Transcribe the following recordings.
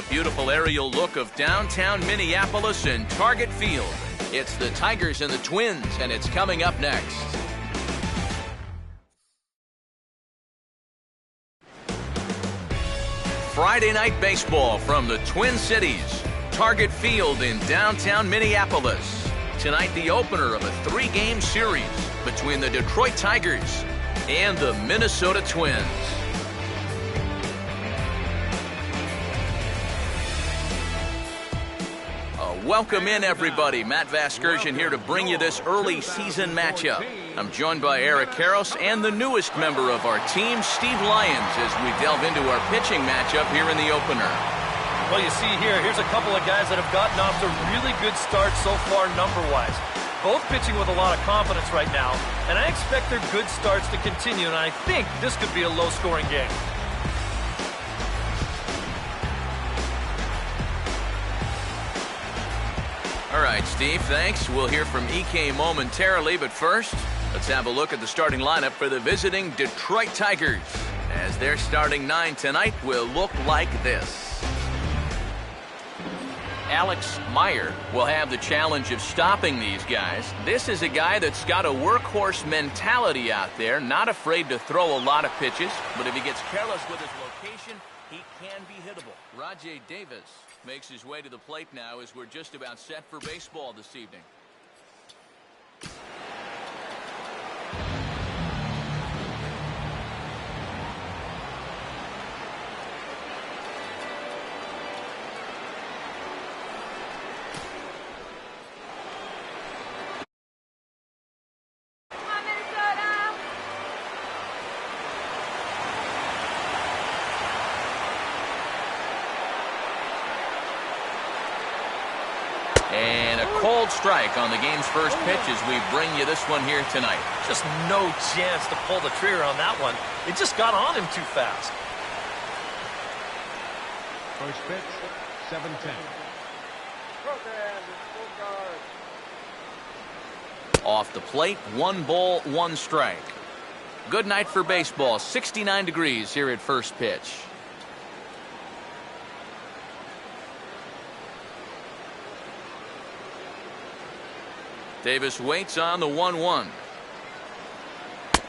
A beautiful aerial look of downtown Minneapolis and Target Field. It's the Tigers and the Twins, and it's coming up next. Friday night baseball from the Twin Cities, Target Field in downtown Minneapolis. Tonight, the opener of a 3-game series between the Detroit Tigers and the Minnesota Twins. Welcome in, everybody. Matt Vasgersian here to bring you this early season matchup. I'm joined by Eric Karros and the newest member of our team, Steve Lyons, as we delve into our pitching matchup here in the opener. Well, you see here's a couple of guys that have gotten off to really good starts so far number-wise. Both pitching with a lot of confidence right now, and I expect their good starts to continue, and I think this could be a low-scoring game. All right, Steve, thanks. We'll hear from EK momentarily, but first, let's have a look at the starting lineup for the visiting Detroit Tigers, as their starting 9 tonight will look like this. Alex Meyer will have the challenge of stopping these guys. This is a guy that's got a workhorse mentality out there, not afraid to throw a lot of pitches, but if he gets careless with his location, he can be hittable. Rajai Davis makes his way to the plate now as we're just about set for baseball this evening. And a cold strike on the game's first pitch as we bring you this one here tonight. Just no chance to pull the trigger on that one. It just got on him too fast. First pitch, 7-10. Off the plate, 1 ball, 1 strike. Good night for baseball. 69 degrees here at first pitch. Davis waits on the 1-1.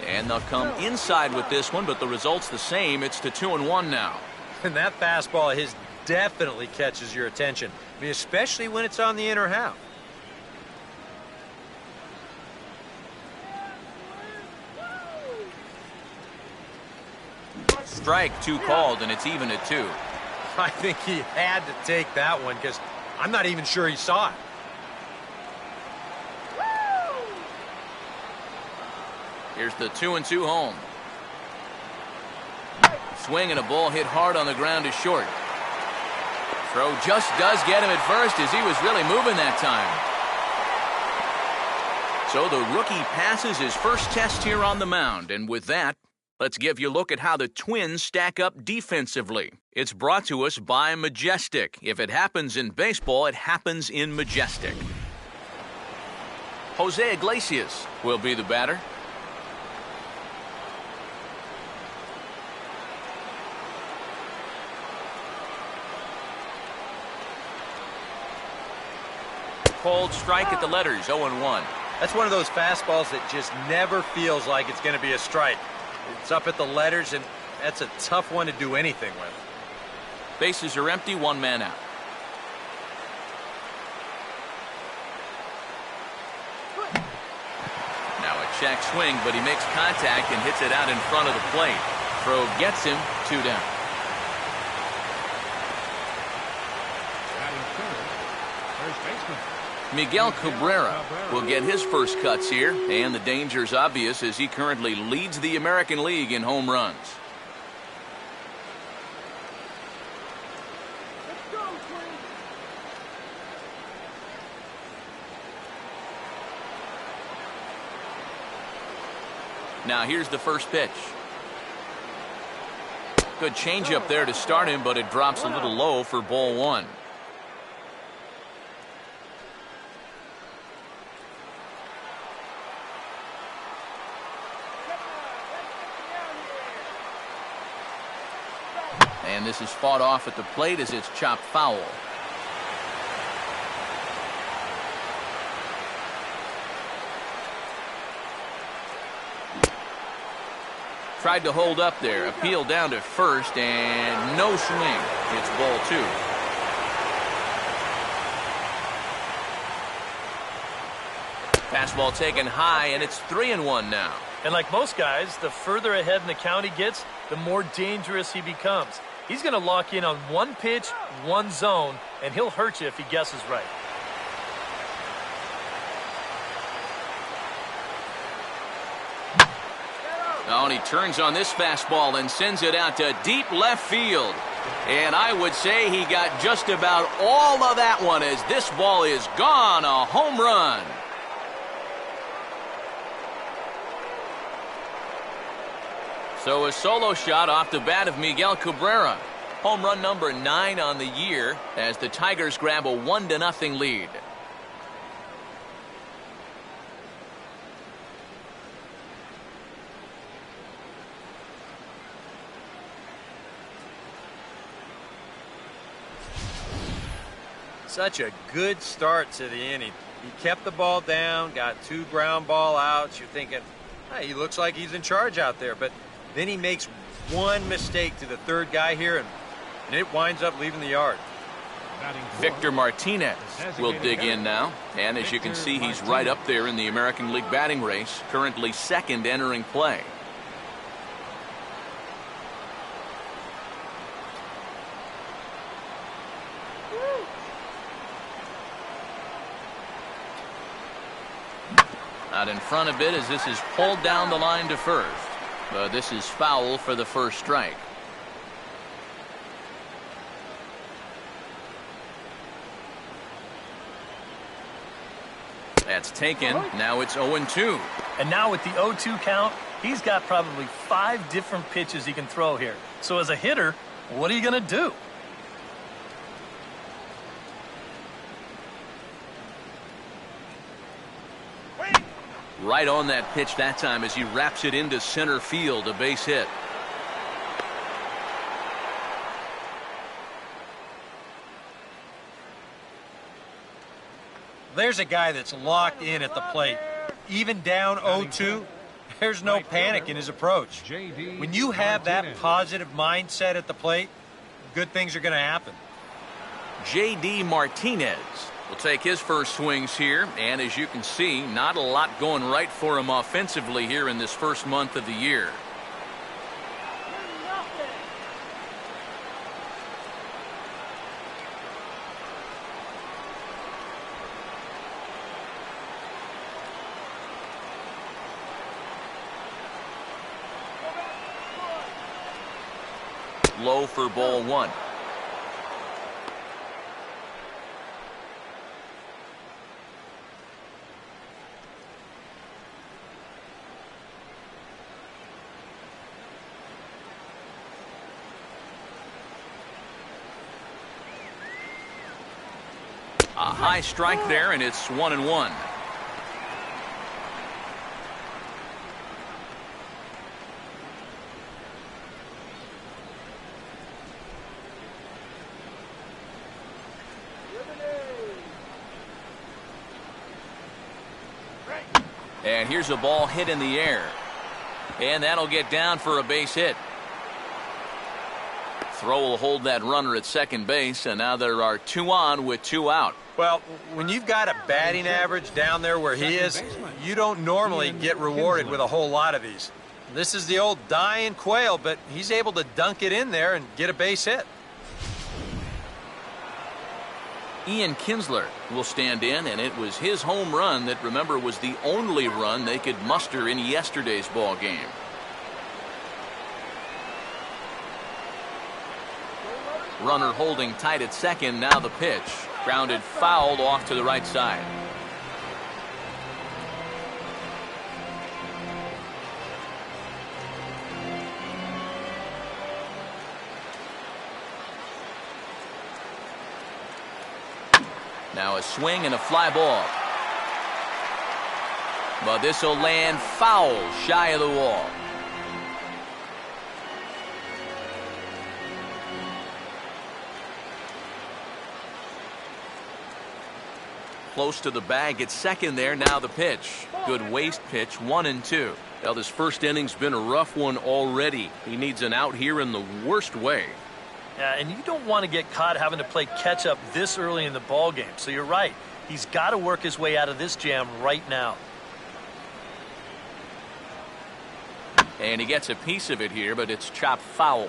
And they'll come inside with this one, but the result's the same. It's to 2-1 now. And that fastball of his definitely catches your attention. I mean, especially when it's on the inner half. Strike 2 called, and it's even at 2. I think he had to take that one because I'm not even sure he saw it. Here's the 2-2 home. Swing and a ball hit hard on the ground is short. Throw just does get him at first as he was really moving that time. So the rookie passes his first test here on the mound, and with that, let's give you a look at how the Twins stack up defensively. It's brought to us by Majestic. If it happens in baseball, it happens in Majestic. Jose Iglesias will be the batter. Cold strike at the letters, 0-1. That's one of those fastballs that just never feels like it's going to be a strike. It's up at the letters, and that's a tough one to do anything with. Bases are empty, 1 man out. Now a check swing, but he makes contact and hits it out in front of the plate. Throw gets him, 2 down. Batting third, first baseman. Miguel Cabrera will get his first cuts here, and the danger's obvious as he currently leads the American League in home runs. Now here's the first pitch. Good changeup there to start him, but it drops a little low for ball 1. And this is fought off at the plate as it's chopped foul. Tried to hold up there. Appeal down to first, and no swing. It's ball 2. Fastball taken high, and it's 3-1 now. And like most guys, the further ahead in the count he gets, the more dangerous he becomes. He's going to lock in on one pitch, one zone, and he'll hurt you if he guesses right. Oh, and he turns on this fastball and sends it out to deep left field. And I would say he got just about all of that one as this ball is gone. A home run. So a solo shot off the bat of Miguel Cabrera. Home run number 9 on the year as the Tigers grab a 1-0 lead. Such a good start to the inning. He kept the ball down, got 2 ground ball outs. You're thinking, hey, he looks like he's in charge out there. But then he makes one mistake to the third guy here, and it winds up leaving the yard. Victor Martinez will dig in now. And as you can see, he's right up there in the American League batting race, currently second entering play. Out in front a bit as this is pulled down the line to first. But this is foul for the first strike. That's taken. Now it's 0-2. And now with the 0-2 count, he's got probably 5 different pitches he can throw here. So as a hitter, what are you going to do? Right on that pitch that time as he wraps it into center field, a base hit. There's a guy that's locked in at the plate. Even down 0-2, there's no panic in his approach. When you have that positive mindset at the plate, good things are going to happen. J.D. Martinez will take his first swings here, and as you can see, not a lot going right for him offensively here in this first month of the year. Low for ball 1. A high strike there, and it's 1-1. And here's a ball hit in the air. And that'll get down for a base hit. Throw will hold that runner at second base, and now there are 2 on with 2 out. Well, when you've got a batting average down there where he is, you don't normally get rewarded with a whole lot of these. This is the old dying quail, but he's able to dunk it in there and get a base hit. Ian Kinsler will stand in, and it was his home run that, remember, was the only run they could muster in yesterday's ball game. Runner holding tight at second. Now the pitch. Grounded fouled off to the right side. Now a swing and a fly ball. But this will land foul shy of the wall. close to the bag at second there. Now the pitch. Good waste pitch, 1-2. Well, this first inning's been a rough one already. He needs an out here in the worst way. Yeah, and you don't want to get caught having to play catch up this early in the ball game. So you're right. He's got to work his way out of this jam right now. And he gets a piece of it here, but it's chopped foul.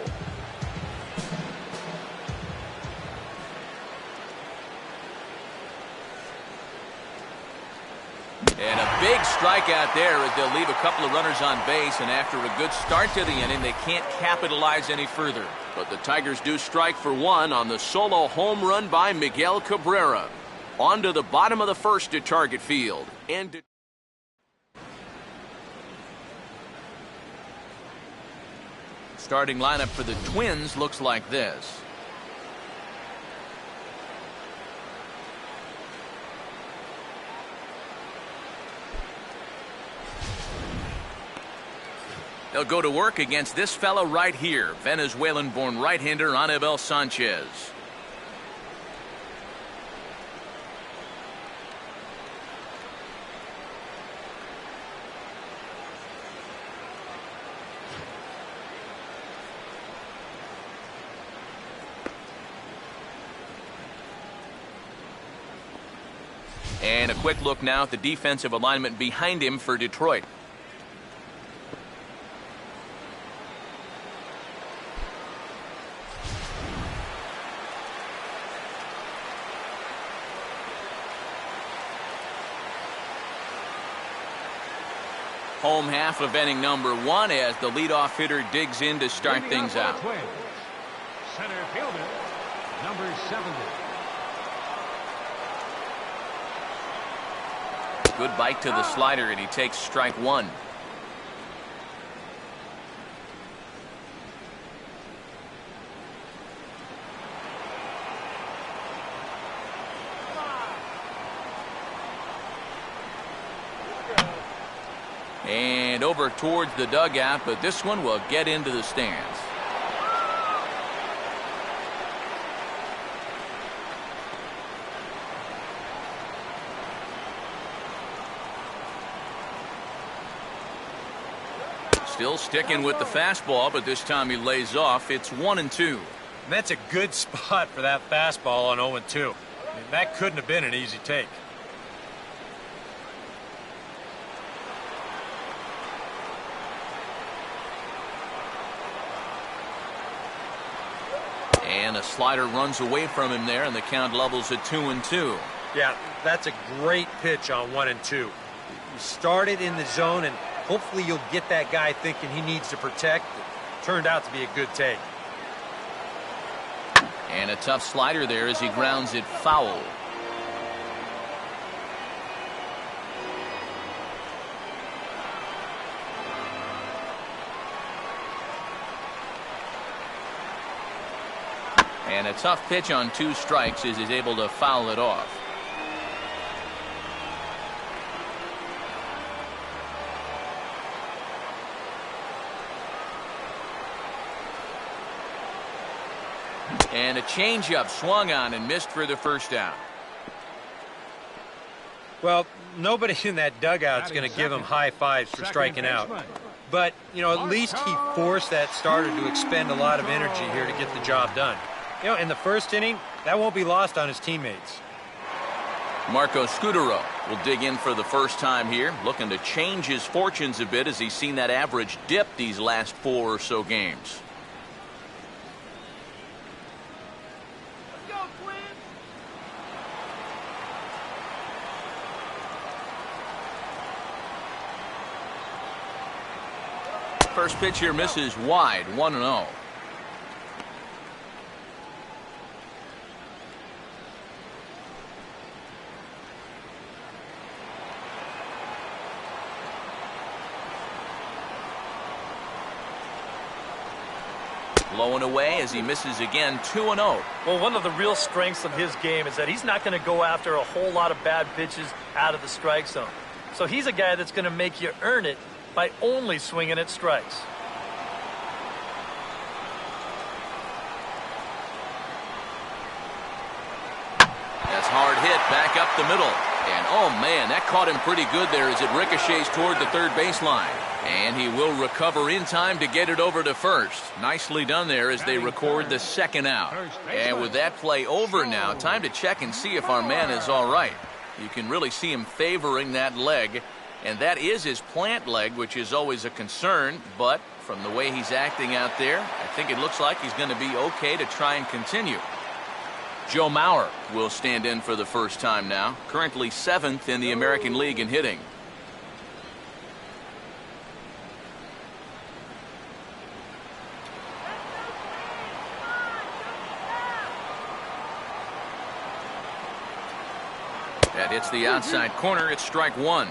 And a big strikeout there as they'll leave a couple of runners on base, and after a good start to the inning, they can't capitalize any further. But the Tigers do strike for one on the solo home run by Miguel Cabrera. On to the bottom of the first at Target Field. And Starting lineup for the Twins looks like this. They'll go to work against this fella right here, Venezuelan-born right-hander Anibal Sanchez. And a quick look now at the defensive alignment behind him for Detroit. Home half of inning number one as the leadoff hitter digs in to start things out. Twins. Center fielder, number 70. Good bite to the slider, and he takes strike one. And over towards the dugout, but this one will get into the stands. Still sticking with the fastball, but this time he lays off. It's 1-2. That's a good spot for that fastball on 0-2. I mean, that couldn't have been an easy take. And a slider runs away from him there, and the count levels at 2-2. Yeah, that's a great pitch on 1-2. You started in the zone, and hopefully you'll get that guy thinking he needs to protect. It turned out to be a good take. And a tough slider there as he grounds it foul. And a tough pitch on 2 strikes as he's able to foul it off. And a changeup swung on and missed for the first out. Well, nobody in that dugout is going to give him high fives for striking out. But, you know, at least he forced that starter to expend a lot of energy here to get the job done. You know, in the first inning, that won't be lost on his teammates. Marco Scutaro will dig in for the first time here, looking to change his fortunes a bit as he's seen that average dip these last 4 or so games. First pitch here misses wide, 1-0. Low and away as he misses again, 2-0. Well, one of the real strengths of his game is that he's not going to go after a whole lot of bad pitches out of the strike zone. So he's a guy that's going to make you earn it by only swinging at strikes. That's hard hit back up the middle. And, oh, man, that caught him pretty good there as it ricochets toward the third baseline. And he will recover in time to get it over to first. Nicely done there as they record the second out. And with that play over now, time to check and see if our man is all right. You can really see him favoring that leg. And that is his plant leg, which is always a concern. But from the way he's acting out there, I think it looks like he's going to be okay to try and continue. Joe Mauer will stand in for the first time now, currently 7th in the American League in hitting. That hits the outside corner. It's strike one.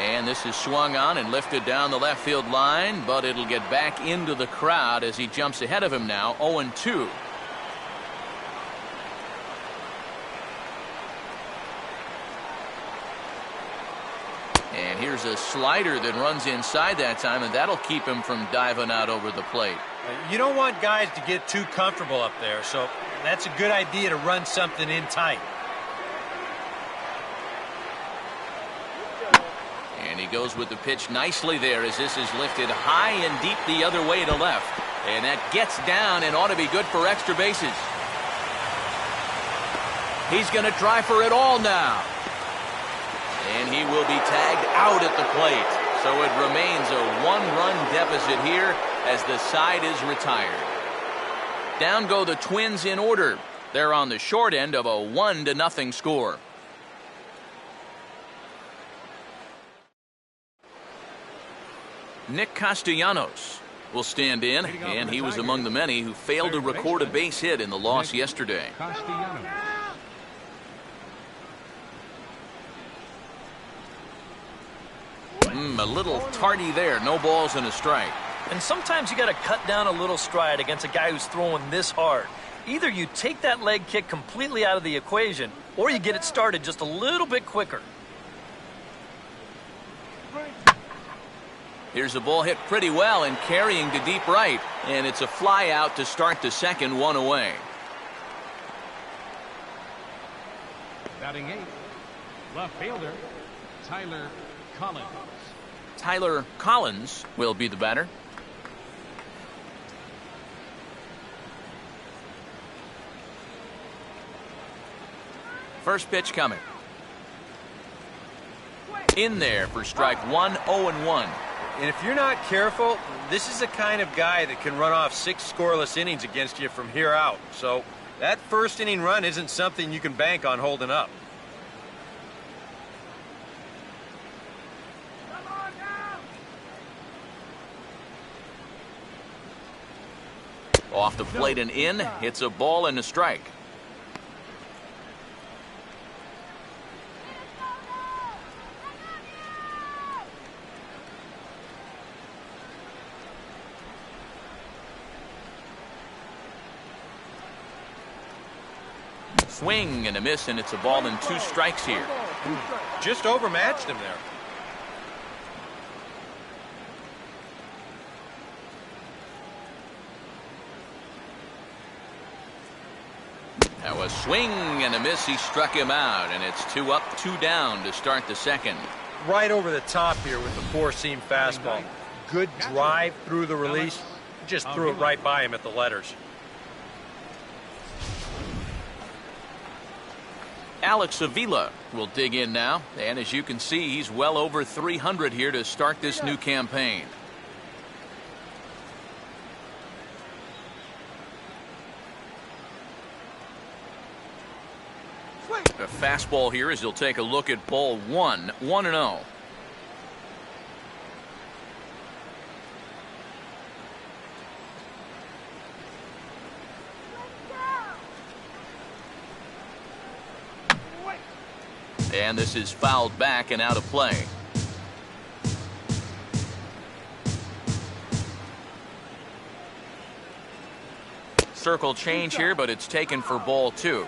And this is swung on and lifted down the left field line, but it'll get back into the crowd as he jumps ahead of him now, 0-2. And here's a slider that runs inside that time, and that'll keep him from diving out over the plate. You don't want guys to get too comfortable up there, so that's a good idea to run something in tight. And he goes with the pitch nicely there as this is lifted high and deep the other way to left. And that gets down and ought to be good for extra bases. He's going to try for it all now. And he will be tagged out at the plate. So it remains a one-run deficit here as the side is retired. Down go the Twins in order. They're on the short end of a 1-0 score. Nick Castellanos will stand in, and he was among the many who failed to record a base hit in the loss yesterday. A little tardy there. No balls and a strike. And sometimes you got to cut down a little stride against a guy who's throwing this hard. Either you take that leg kick completely out of the equation, or you get it started just a little bit quicker. Here's a ball hit pretty well and carrying to deep right. And it's a fly out to start the second, one away. Batting 8th, left fielder, Tyler Collins. Tyler Collins will be the batter. First pitch coming. In there for strike one, 0-1. And if you're not careful, this is the kind of guy that can run off 6 scoreless innings against you from here out. So that first inning run isn't something you can bank on holding up. Off the plate and in. It's a ball and a strike. Swing and a miss, and it's a ball and 2 strikes here. Just overmatched him there. That was swing and a miss. He struck him out, and it's 2 up, 2 down to start the second. Right over the top here with the 4-seam fastball. Good drive through the release. Just threw it right by him at the letters. Alex Avila will dig in now, and as you can see, he's well over 300 here to start this new campaign. A fastball here as he'll take a look at ball 1, 1-0. And this is fouled back and out of play. Circle change here, but it's taken for ball 2.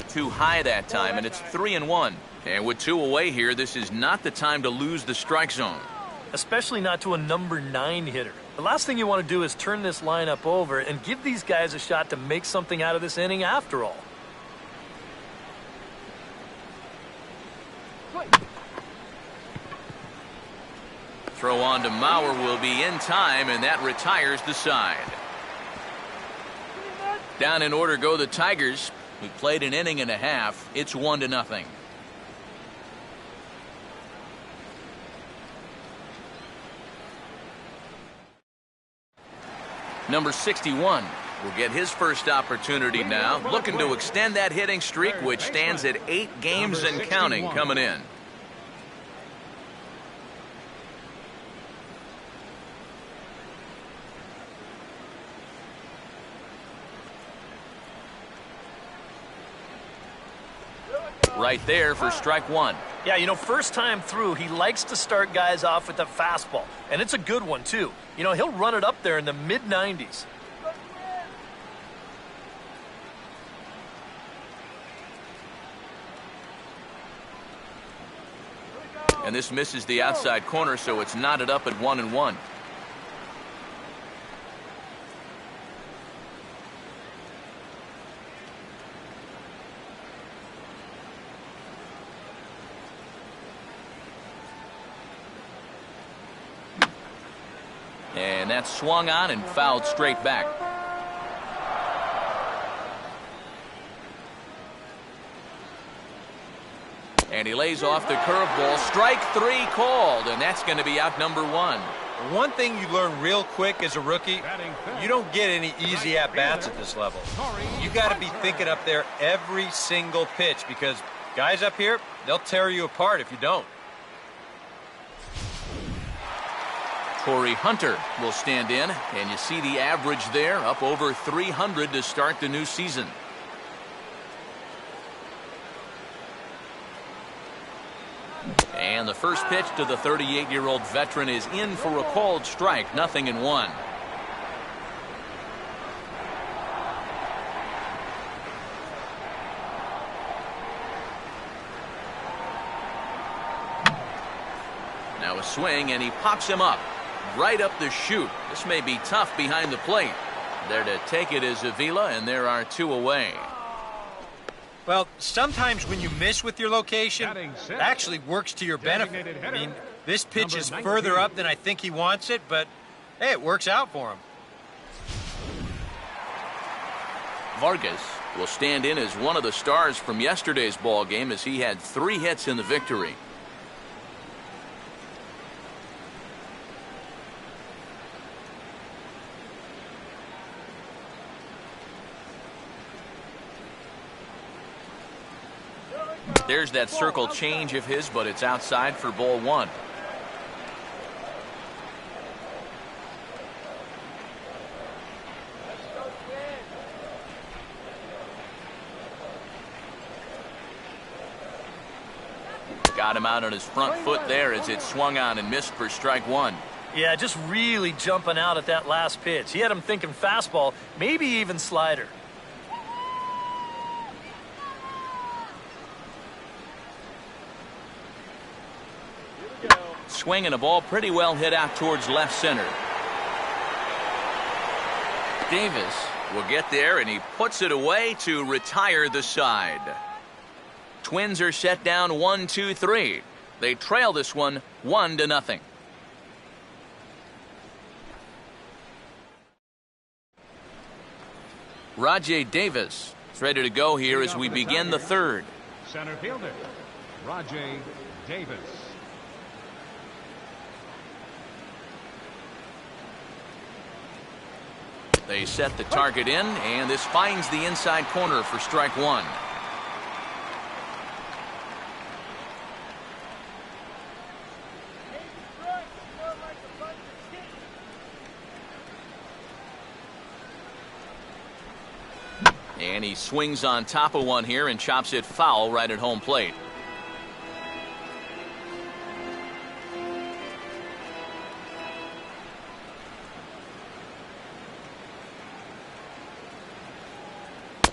Too high that time, and it's 3-1. And with 2 away here, this is not the time to lose the strike zone. Especially not to a number 9 hitter. The last thing you want to do is turn this lineup over and give these guys a shot to make something out of this inning after all. Throw on to Mauer will be in time, and that retires the side. Down in order go the Tigers. We played an inning and a half. It's 1-0. Number 61 will get his first opportunity now, looking to extend that hitting streak, which stands at 8 games and counting coming in. Right there for strike 1. Yeah, you know, first time through, he likes to start guys off with a fastball. And it's a good one, too. You know, he'll run it up there in the mid-90s. And this misses the outside corner, so it's knotted up at 1-1. And that's swung on and fouled straight back. And he lays off the curveball. Strike 3 called, and that's going to be out number 1. One thing you learn real quick as a rookie, you don't get any easy at-bats at this level. You got to be thinking up there every single pitch, because guys up here, they'll tear you apart if you don't. Corey Hunter will stand in, and you see the average there, up over 300 to start the new season. And the first pitch to the 38-year-old veteran is in for a called strike, 0-1. Now a swing, and he pops him up. Right up the chute. This may be tough behind the plate. There to take it is Avila, and there are 2 away. Well, sometimes when you miss with your location, it actually works to your benefit. I mean, this pitch is further up than I think he wants it, but hey, it works out for him. Vargas will stand in as one of the stars from yesterday's ball game, as he had 3 hits in the victory. There's that circle change of his, but it's outside for ball 1. Got him out on his front foot there as it swung on and missed for strike 1. Yeah, just really jumping out at that last pitch. He had him thinking fastball, maybe even slider. Swinging a ball pretty well hit out towards left center. Davis will get there, and he puts it away to retire the side. Twins are set down 1-2-3. They trail this one 1-0. Rajai Davis is ready to go here as we begin the third. Center fielder, Rajai Davis. They set the target in, and this finds the inside corner for strike 1. And he swings on top of one here and chops it foul right at home plate.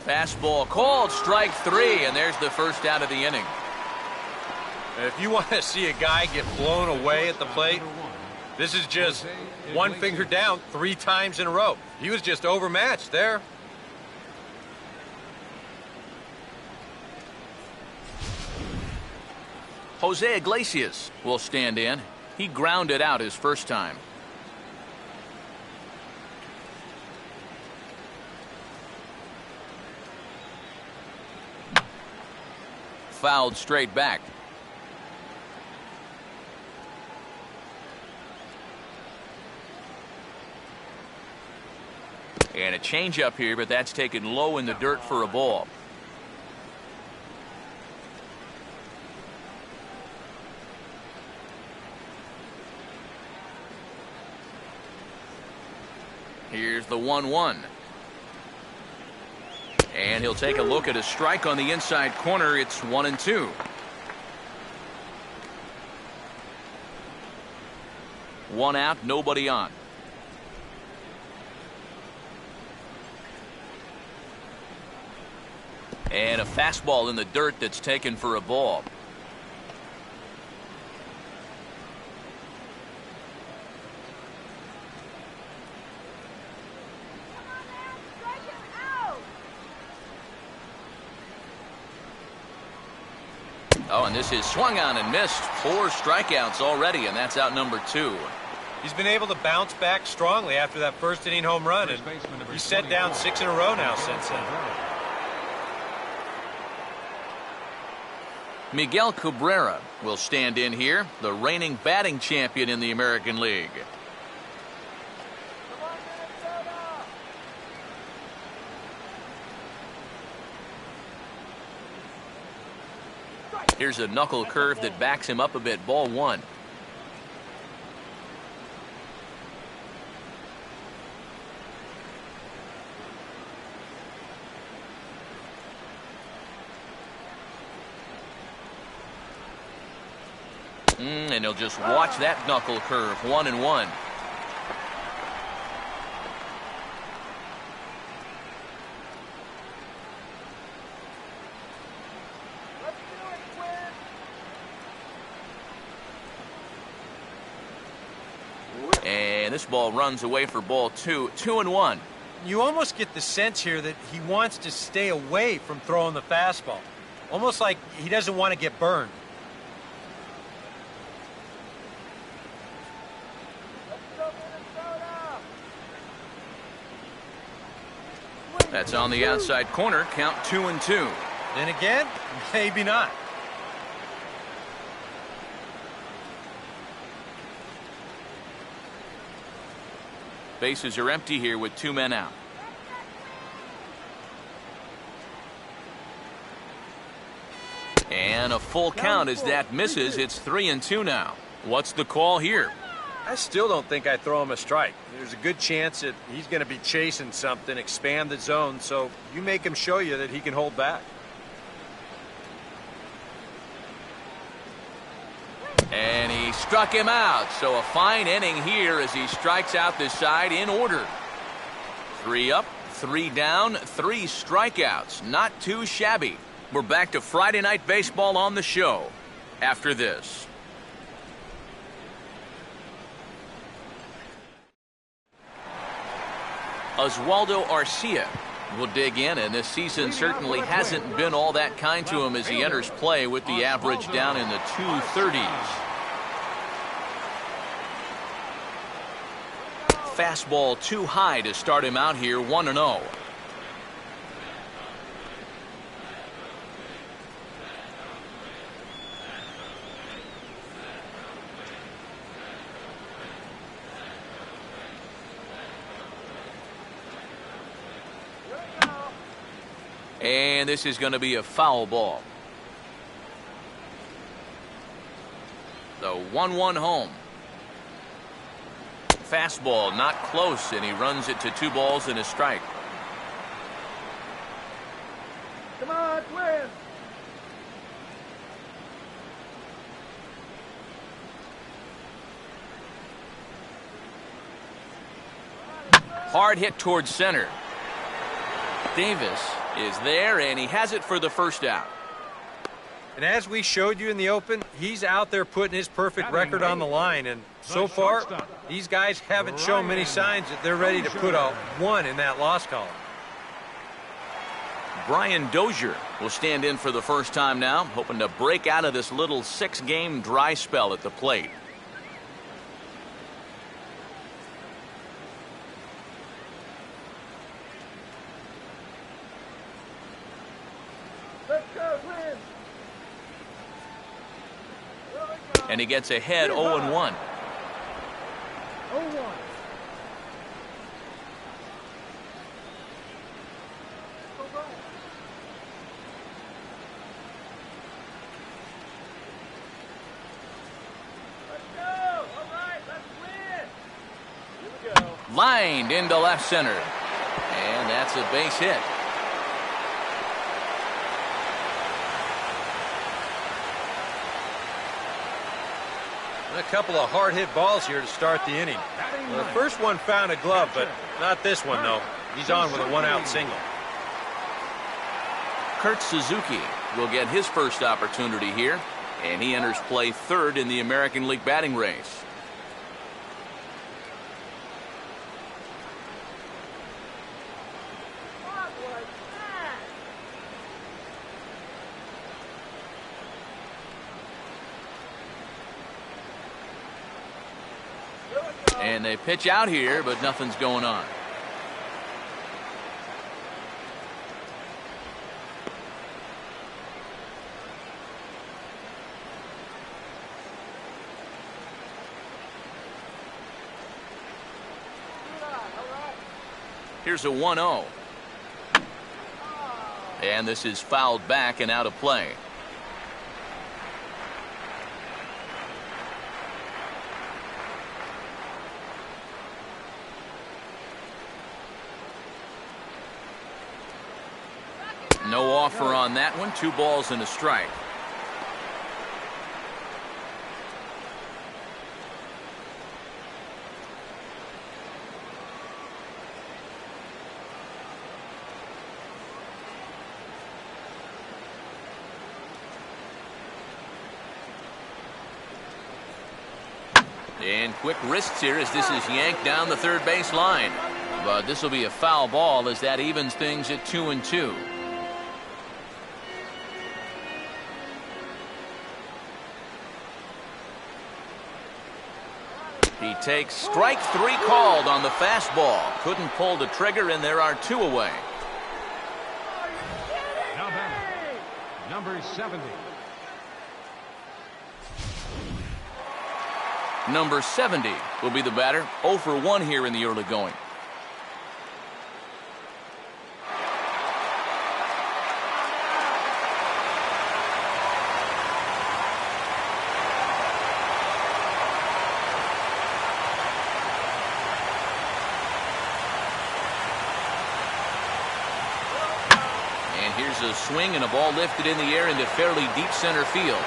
Fastball called, strike three, and there's the first out of the inning. If you want to see a guy get blown away at the plate, this is just one finger down 3 times in a row. He was just overmatched there. Jose Iglesias will stand in. He grounded out his first time. Fouled straight back. And a changeup here, but that's taken low in the dirt for a ball. Here's the 1-1. And he'll take a look at a strike on the inside corner. It's 1-2. One out, nobody on. And a fastball in the dirt that's taken for a ball. Oh, and this is swung on and missed. 4 strikeouts already, and that's out number 2. He's been able to bounce back strongly after that first inning home run, and he's set down 6 in a row now since then. Miguel Cabrera will stand in here, the reigning batting champion in the American League. Here's a knuckle curve that backs him up a bit. Ball 1. And he'll just watch that knuckle curve. 1-1. And this ball runs away for ball 2. 2-1. You almost get the sense here that he wants to stay away from throwing the fastball. Almost like he doesn't want to get burned. That's on the outside corner. Count 2-2. Then again, maybe not. Bases are empty here with 2 men out. And a full count as that misses. It's 3-2 now. What's the call here? I still don't think I throw him a strike. There's a good chance that he's going to be chasing something, expand the zone, so you make him show you that he can hold back. And he struck him out. So a fine inning here as he strikes out this side in order. 3 up, 3 down, 3 strikeouts. Not too shabby. We're back to Friday Night Baseball on the show after this. Oswaldo Arcia will dig in, and this season certainly hasn't been all that kind to him as he enters play with the average down in the 230s. Fastball too high to start him out here. 1-0. And this is going to be a foul ball. The 1-1 home. Fastball not close, and he runs it to 2 balls and a strike. Come on, Twins! Hard hit towards center. Davis is there, and he has it for the first out. And as we showed you in the open, he's out there putting his perfect record on the line. And so far, these guys haven't shown many signs that they're ready to put a 1 in that loss column. Brian Dozier will stand in for the first time now, hoping to break out of this little 6-game dry spell at the plate. And he gets ahead 0-1. 0-1. Lined into left center. And that's a base hit. A couple of hard-hit balls here to start the inning. Well, the first one found a glove, but not this one, though. He's on with a 1-out single. Kurt Suzuki will get his first opportunity here, and he enters play third in the American League batting race. And they pitch out here, but nothing's going on. Here's a 1-0. And this is fouled back and out of play. No offer on that one. 2 balls and a strike. And quick wrists here as this is yanked down the third base line. But this will be a foul ball as that evens things at 2-2. He takes strike 3 called on the fastball. Couldn't pull the trigger, and there are 2 away. Now batting, number 70. Number 70 will be the batter. 0 for 1 here in the early going. A swing and a ball lifted in the air into fairly deep center field.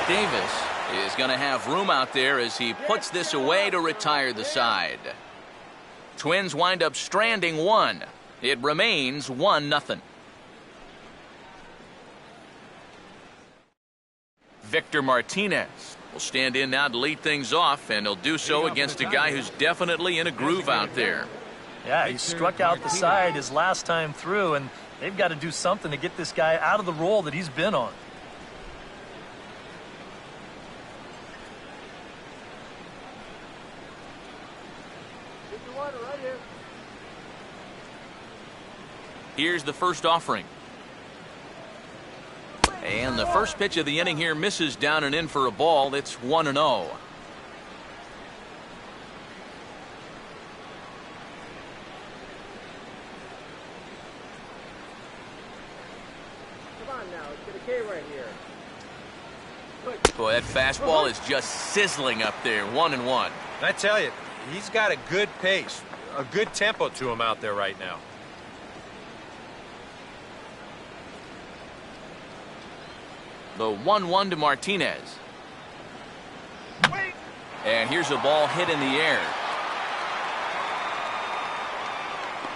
Davis is going to have room out there as he puts this away to retire the side. Twins wind up stranding 1. It remains 1-0. Victor Martinez will stand in now to lead things off, and he'll do so against a guy who's definitely in a groove out there. Yeah, he struck out the side his last time through, and they've got to do something to get this guy out of the role that he's been on. Here's the first offering. And the first pitch of the inning here misses down and in for a ball. It's 1-0. Boy, that fastball is just sizzling up there. 1-1. I tell you, he's got a good pace, a good tempo to him out there right now. The 1-1 to Martinez. And here's a ball hit in the air.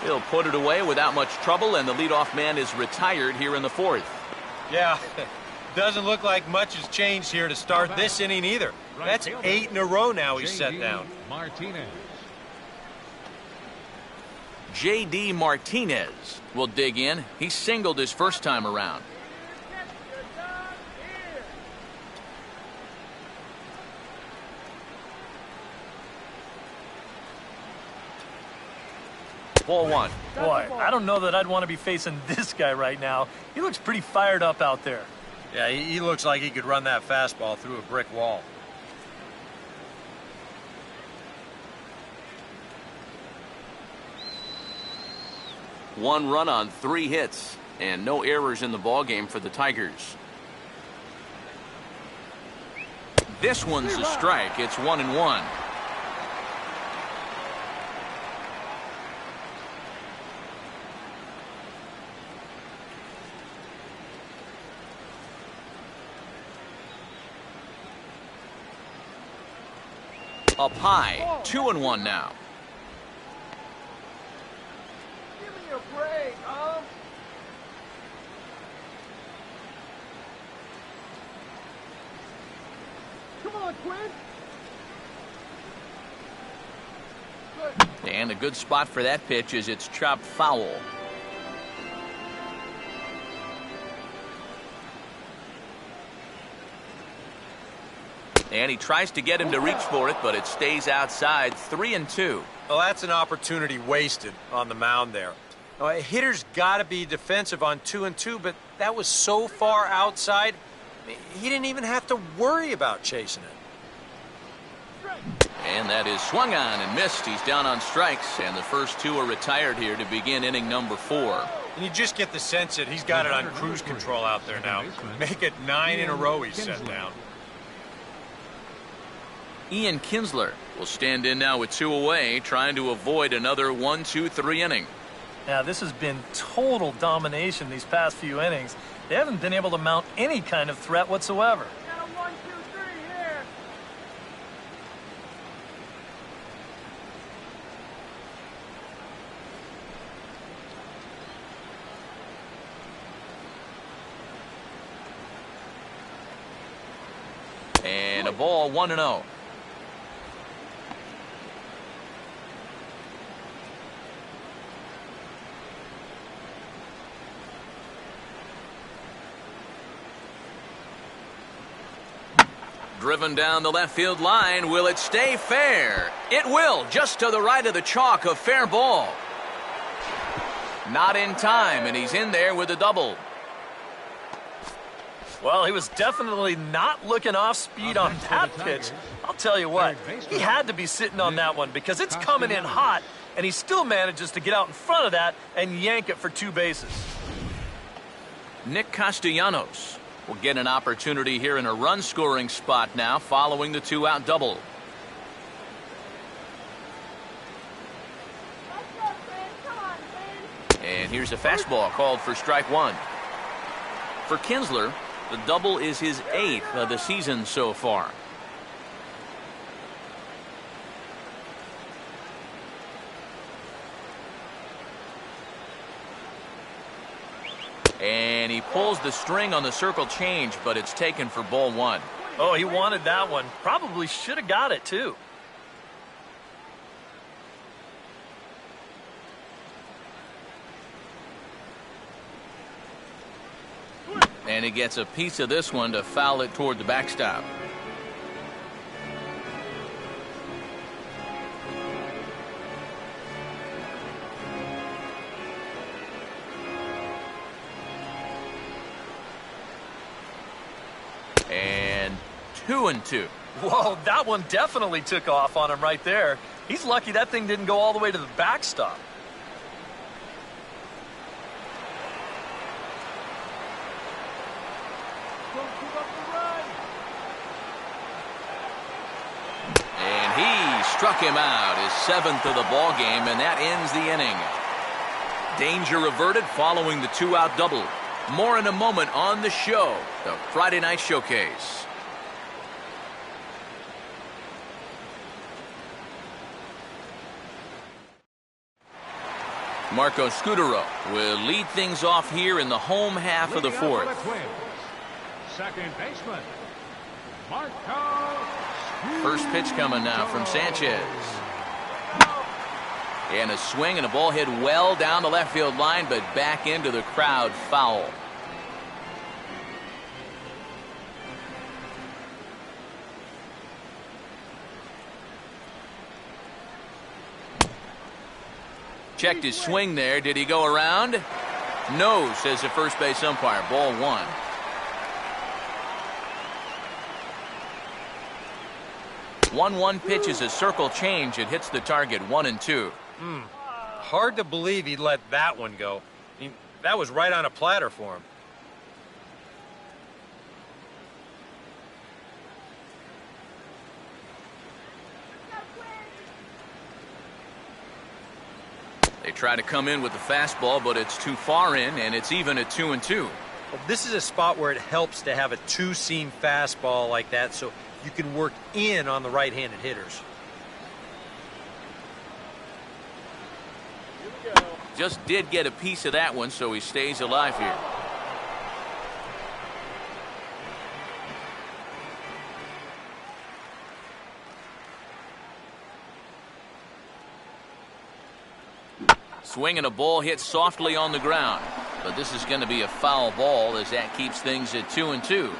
He'll put it away without much trouble, and the leadoff man is retired here in the fourth. Yeah, doesn't look like much has changed here to start this inning either. That's 8 in a row now he's set down. Martinez. J.D. Martinez will dig in. He singled his first time around. Ball 1. Boy, I don't know that I'd want to be facing this guy right now. He looks pretty fired up out there. Yeah, he looks like he could run that fastball through a brick wall. One run on 3 hits, and no errors in the ballgame for the Tigers. This one's a strike. It's 1-1. Up high, 2-1 now. Give me a break, huh? Come on, Quinn. And a good spot for that pitch is it's chopped foul. And he tries to get him to reach for it, but it stays outside. 3-2. Well, that's an opportunity wasted on the mound there. A hitter's got to be defensive on 2-2, but that was so far outside, he didn't even have to worry about chasing it. And that is swung on and missed. He's down on strikes, and the first 2 are retired here to begin inning number 4. And you just get the sense that he's got it on cruise control out there now. Make it 9 in a row he's set down. Ian Kinsler will stand in now with 2 away, trying to avoid another 1-2-3 inning. Now, this has been total domination these past few innings. They haven't been able to mount any kind of threat whatsoever. Got a 1, 2, 3 here. And a ball, 1-0. Driven down the left field line. Will it stay fair? It will, just to the right of the chalk, a fair ball. Not in time, and he's in there with a double. Well, he was definitely not looking off speed on that pitch. I'll tell you what, he had to be sitting on that one because it's coming in hot, and he still manages to get out in front of that and yank it for 2 bases. Nick Castellanos will get an opportunity here in a run-scoring spot now following the 2-out double. And here's a fastball called for strike 1. For Kinsler, the double is his 8th of the season so far. And he pulls the string on the circle change, but it's taken for ball 1. Oh, he wanted that one. Probably should have got it, too. And he gets a piece of this one to foul it toward the backstop. And 2-2. Whoa, that one definitely took off on him right there. He's lucky that thing didn't go all the way to the backstop. And he struck him out, his 7th of the ball game, and that ends the inning. Danger averted following the 2-out double. More in a moment on the show, the Friday Night Showcase. Marco Scutaro will lead things off here in the home half of the fourth. Second baseman, Marco. First pitch coming now from Sanchez. And a swing and a ball hit well down the left field line, but back into the crowd, foul. Checked his swing there. Did he go around? No, says the first base umpire. Ball one. One pitch is a circle change. It hits the target 1-2. Hard to believe he let that one go. I mean, that was right on a platter for him. They try to come in with the fastball, but it's too far in, and it's even at 2-2. Well, this is a spot where it helps to have a two-seam fastball like that so you can work in on the right-handed hitters. Just did get a piece of that one, so he stays alive here. Swing and a ball hit softly on the ground. But this is going to be a foul ball as that keeps things at 2-2.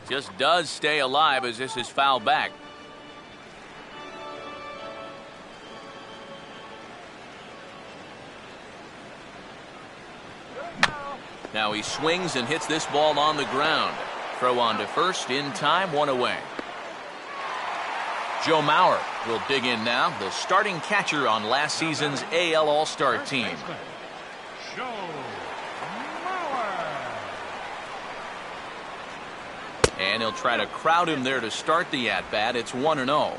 Just does stay alive as this is fouled back. Now he swings and hits this ball on the ground. Throw on to first in time, one away. Joe Mauer will dig in now, the starting catcher on last season's AL All-Star team. Joe Mauer. And he'll try to crowd him there to start the at-bat. It's 1-0.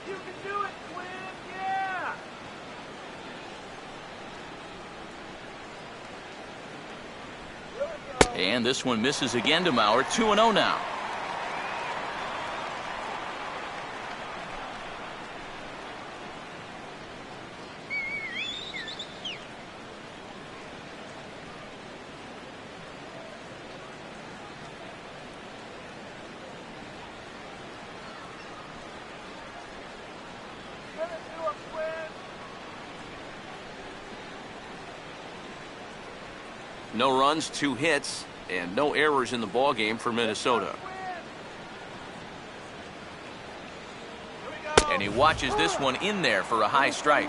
You can do it, Quinn. Yeah. And this one misses again to Mauer. 2-0 now. No runs, 2 hits, and no errors in the ballgame for Minnesota. And he watches this one in there for a high strike.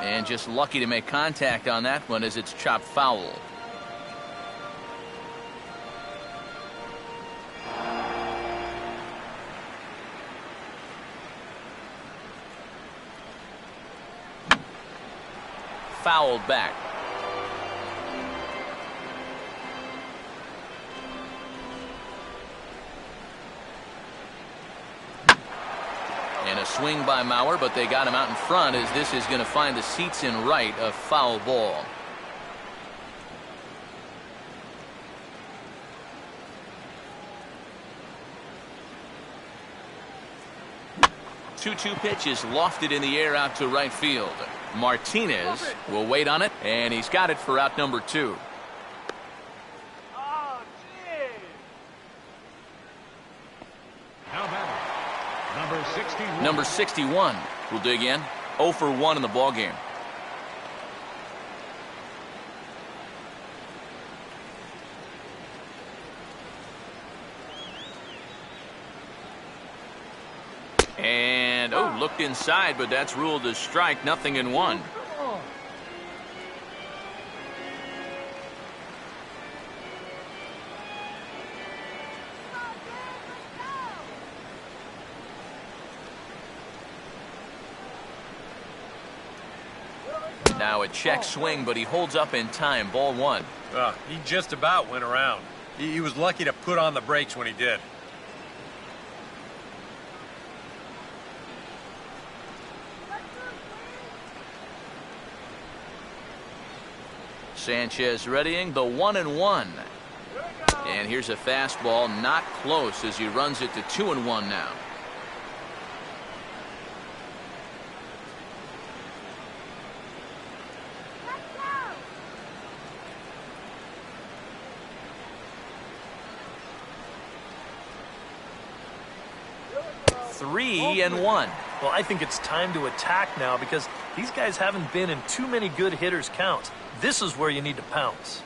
And just lucky to make contact on that one as it's chopped foul. Fouled back. And a swing by Mauer, but they got him out in front as this is going to find the seats in right, a foul ball. Two pitches lofted in the air out to right field. Martinez will wait on it, and he's got it for out number 2. Oh, jeez. Now batting, number 61. Number 61 will dig in. 0 for 1 in the ballgame. And, oh, looked inside, but that's ruled a strike, 0-1. Now a check swing, but he holds up in time. Ball one. He just about went around. He was lucky to put on the brakes when he did. Sanchez readying the 1-1. And here's a fastball, not close as he runs it to 2-1 now. Three and one. Well, I think it's time to attack now because these guys haven't been in too many good hitters' counts. This is where you need to pounce.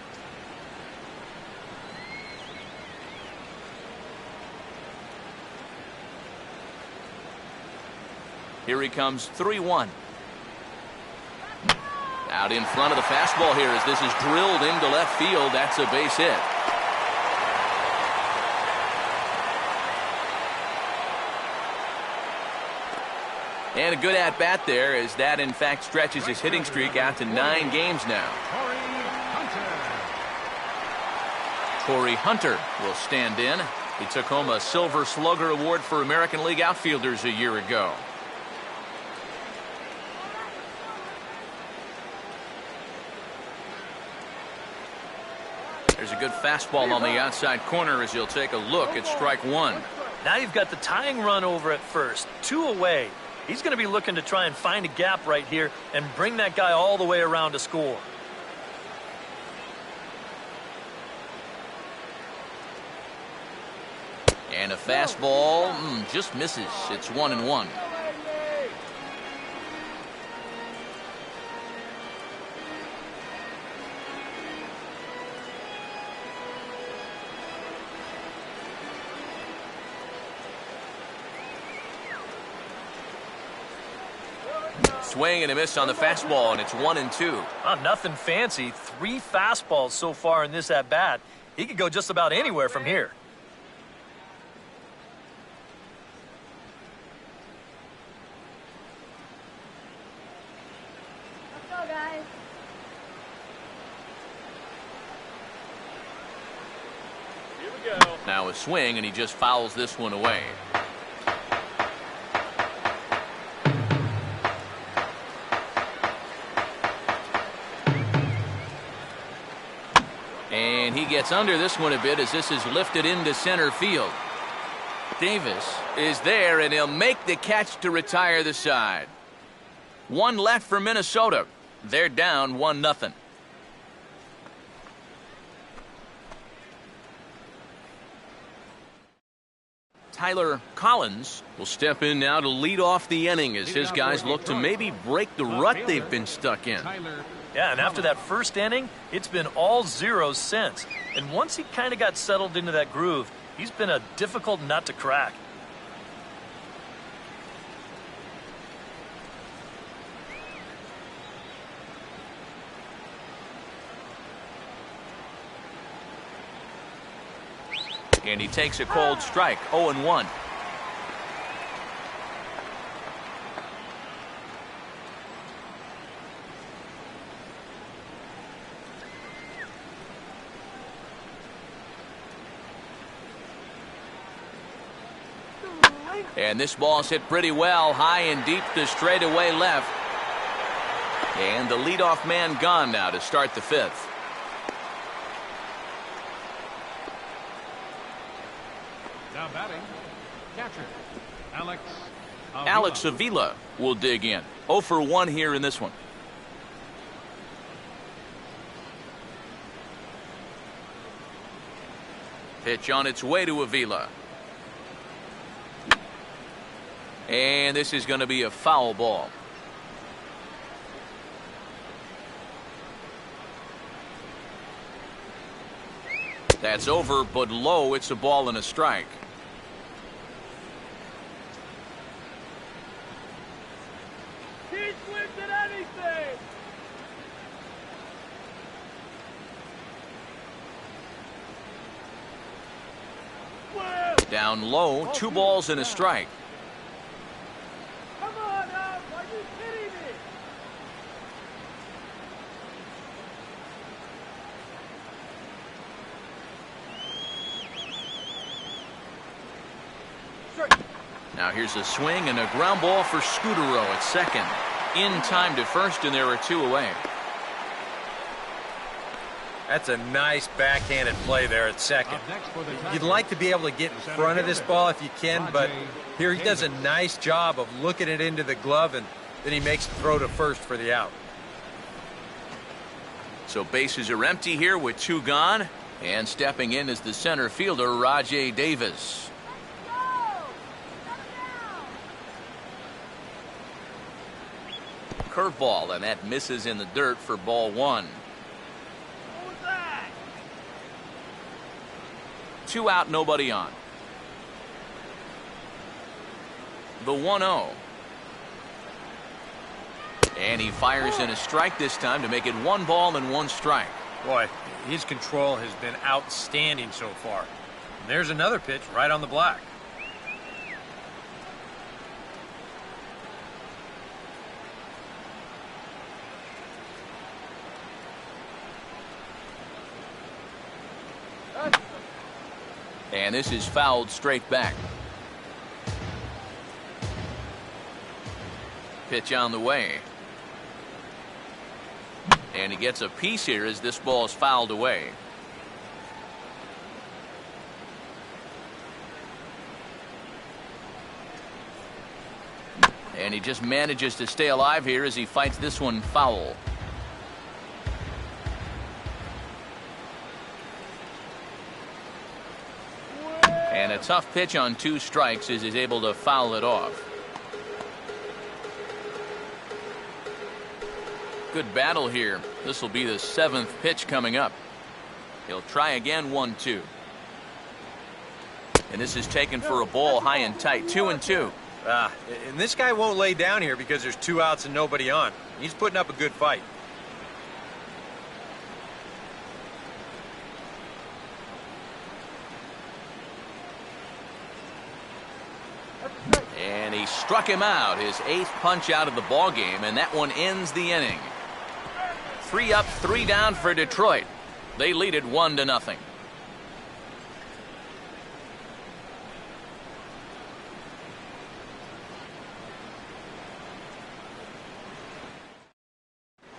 Here he comes, 3-1. Out in front of the fastball here as this is drilled into left field. That's a base hit. And a good at-bat there as that, in fact, stretches his hitting streak out to 9 games now. Torrey Hunter will stand in. He took home a Silver Slugger Award for American League outfielders a year ago. There's a good fastball on the outside corner as he'll take a look at strike one. Now you've got the tying run over at first. 2 away. He's going to be looking to try and find a gap right here and bring that guy all the way around to score. And a fastball just misses. It's 1-1. Swing and a miss on the fastball, and it's 1-2. Nothing fancy. 3 fastballs so far in this at-bat. He could go just about anywhere from here. Let's go, guys. Here we go. Now a swing, and he just fouls this one away. And he gets under this one a bit as this is lifted into center field. Davis is there, and he'll make the catch to retire the side. 1 left for Minnesota. They're down 1-0. Tyler Collins will step in now to lead off the inning as his guys look to maybe break the rut they've been stuck in. Yeah, and after that first inning, it's been all zeros since. And once he kind of got settled into that groove, he's been a difficult nut to crack. And he takes a cold strike, 0-1. And this ball's hit pretty well, high and deep to straightaway left. And the leadoff man gone now to start the 5th. Now batting, catcher, Alex Avila will dig in. 0 for 1 here in this one. Pitch on its way to Avila. And this is going to be a foul ball. That's over, but low. It's a ball and a strike. He swings at anything. Down low, 2 balls and a strike. Come on, Al. Are you kidding me? Now here's a swing and a ground ball for Scutaro at second. In time to first, and there are 2 away. That's a nice backhanded play there at second. You'd like to be able to get in front of this ball if you can, but here he does a nice job of looking it into the glove, and then he makes the throw to first for the out. So bases are empty here with 2 gone, and stepping in is the center fielder, Rajay Davis. Curveball, and that misses in the dirt for ball 1. 2 out, nobody on. The 1-0. And he fires in a strike this time to make it 1 ball and 1 strike. Boy, his control has been outstanding so far. And there's another pitch right on the block. And this is fouled straight back. Pitch on the way. And he gets a piece here as this ball is fouled away. And he just manages to stay alive here as he fights this one foul. And a tough pitch on 2 strikes as he's able to foul it off. Good battle here. This will be the 7th pitch coming up. He'll try again, 1-2. And this is taken for a ball high and tight, 2-2. And this guy won't lay down here because there's 2 outs and nobody on. He's putting up a good fight. And he struck him out, his 8th punch out of the ball game, and that one ends the inning. 3 up, 3 down for Detroit. They lead it 1-0.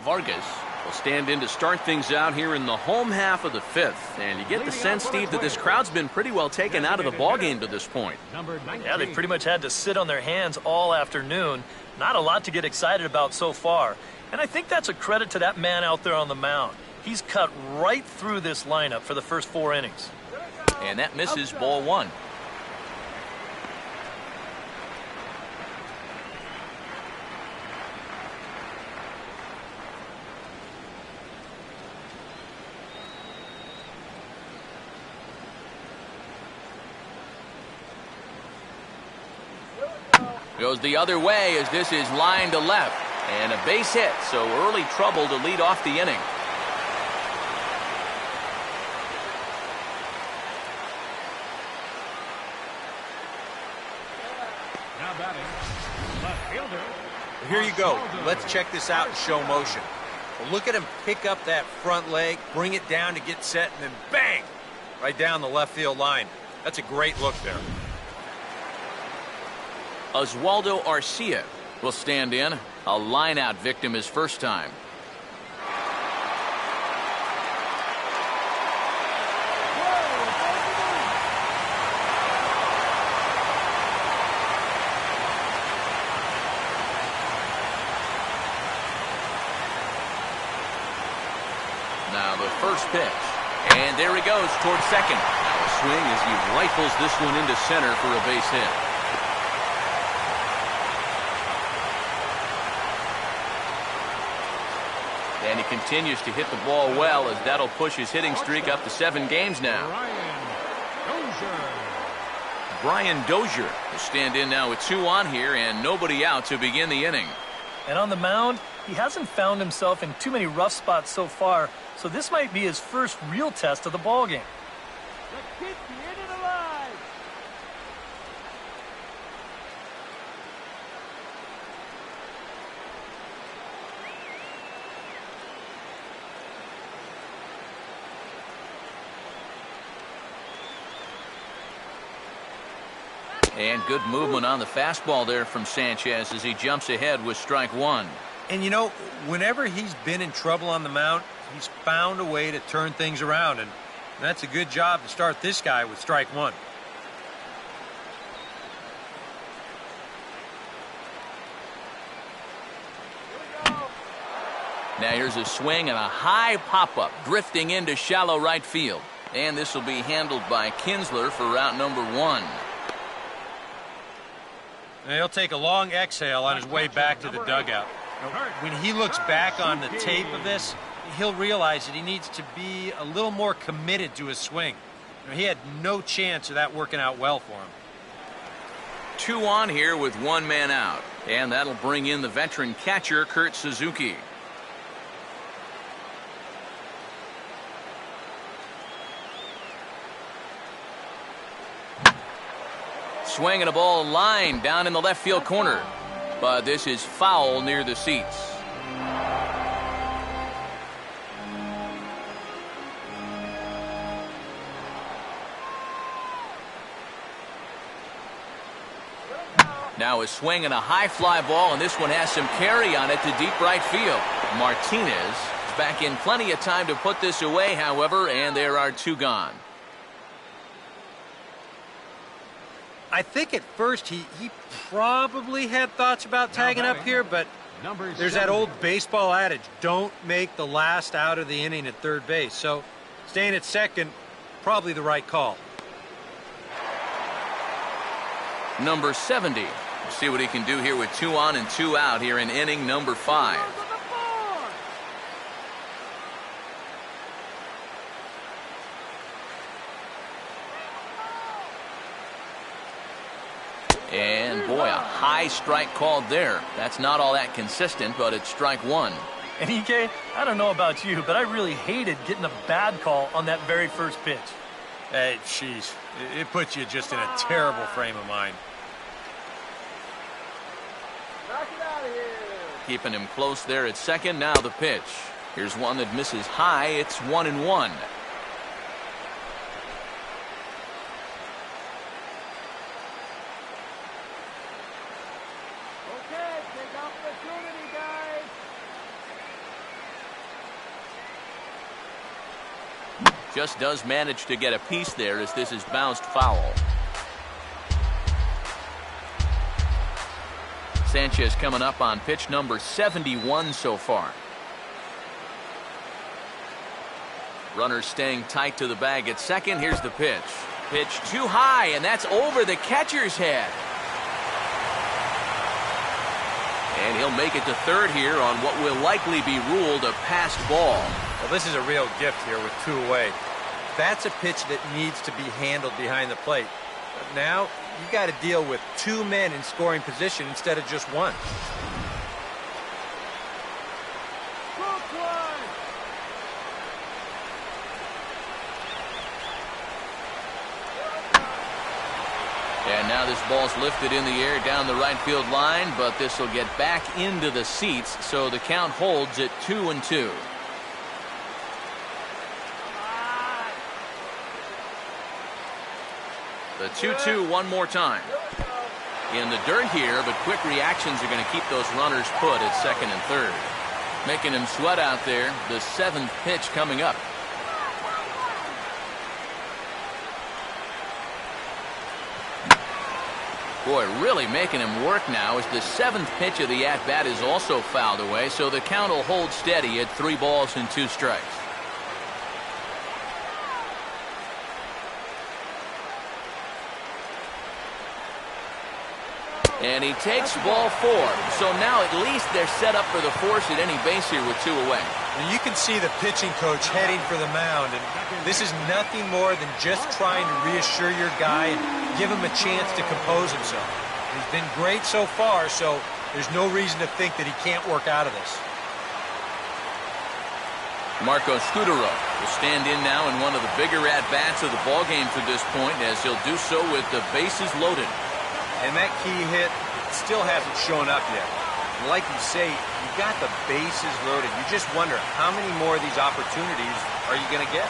Vargas will stand in to start things out here in the home half of the 5th. And you get the sense, Steve, that this crowd's been pretty well taken out of the ballgame to this point. Yeah, they pretty much had to sit on their hands all afternoon. Not a lot to get excited about so far. And I think that's a credit to that man out there on the mound. He's cut right through this lineup for the first 4 innings. And that misses ball 1. Goes the other way as this is lined to left. And a base hit, so early trouble to lead off the inning. Now batting, left fielder. Here you go. Let's check this out in show motion. Well, look at him pick up that front leg, bring it down to get set, and then bang! Right down the left field line. That's a great look there. Oswaldo Arcia will stand in. A line-out victim his first time. Now the first pitch. And there he goes towards second. Now a swing as he rifles this one into center for a base hit. And he continues to hit the ball well as that'll push his hitting streak up to 7 games now. Brian Dozier will stand in now with 2 on here and nobody out to begin the inning. And on the mound, he hasn't found himself in too many rough spots so far, so this might be his first real test of the ballgame. Let's keep the inning alive. And good movement on the fastball there from Sanchez as he jumps ahead with strike one. And, you know, whenever he's been in trouble on the mound, he's found a way to turn things around. And that's a good job to start this guy with strike one. Now here's a swing and a high pop-up drifting into shallow right field. And this will be handled by Kinsler for route number one. And he'll take a long exhale on his way back to the dugout. When he looks back on the tape of this, he'll realize that he needs to be a little more committed to his swing. He had no chance of that working out well for him. 2 on here with 1 man out. And that'll bring in the veteran catcher, Kurt Suzuki. Swinging a ball line down in the left field corner. But this is foul near the seats. Now a swing and a high fly ball, and this one has some carry on it to deep right field. Martinez is back in plenty of time to put this away, however, and there are 2 gone. I think at first he probably had thoughts about tagging up here, but there's that old baseball adage, don't make the last out of the inning at third base. So staying at second, probably the right call. Number 70. We'll see what he can do here with 2 on and 2 out here in inning number 5. And boy, a high strike called there. That's not all that consistent, but it's strike one. And EK, I don't know about you, but I really hated getting a bad call on that very first pitch. Hey, jeez, it puts you just in a terrible frame of mind. Knock it out of here. Keeping him close there at second. Now the pitch. Here's one that misses high. It's 1-1. Okay, take opportunity, guys. Just does manage to get a piece there as this is bounced foul. Sanchez coming up on pitch number 71 so far. Runners staying tight to the bag at second. Here's the pitch. Pitch too high, and that's over the catcher's head. And he'll make it to third here on what will likely be ruled a passed ball. Well, this is a real gift here with 2 away. That's a pitch that needs to be handled behind the plate. But now, you've got to deal with 2 men in scoring position instead of just 1. Hook one. And now this ball's lifted in the air down the right field line, but this will get back into the seats, so the count holds at 2-2. The 2-2 one more time. In the dirt here, but quick reactions are going to keep those runners put at second and third. Making him sweat out there. The 7th pitch coming up. Boy, really making him work now as the 7th pitch of the at-bat is also fouled away, so the count will hold steady at 3 balls and 2 strikes. And he takes ball 4. So now at least they're set up for the force at any base here with 2 away. And you can see the pitching coach heading for the mound, and this is nothing more than just trying to reassure your guy and give him a chance to compose himself. He's been great so far, so there's no reason to think that he can't work out of this. Marco Scutaro will stand in now in one of the bigger at-bats of the ballgame to this point, as he'll do so with the bases loaded. And that key hit still hasn't shown up yet. And like you say, you've got the bases loaded. You just wonder how many more of these opportunities are you going to get?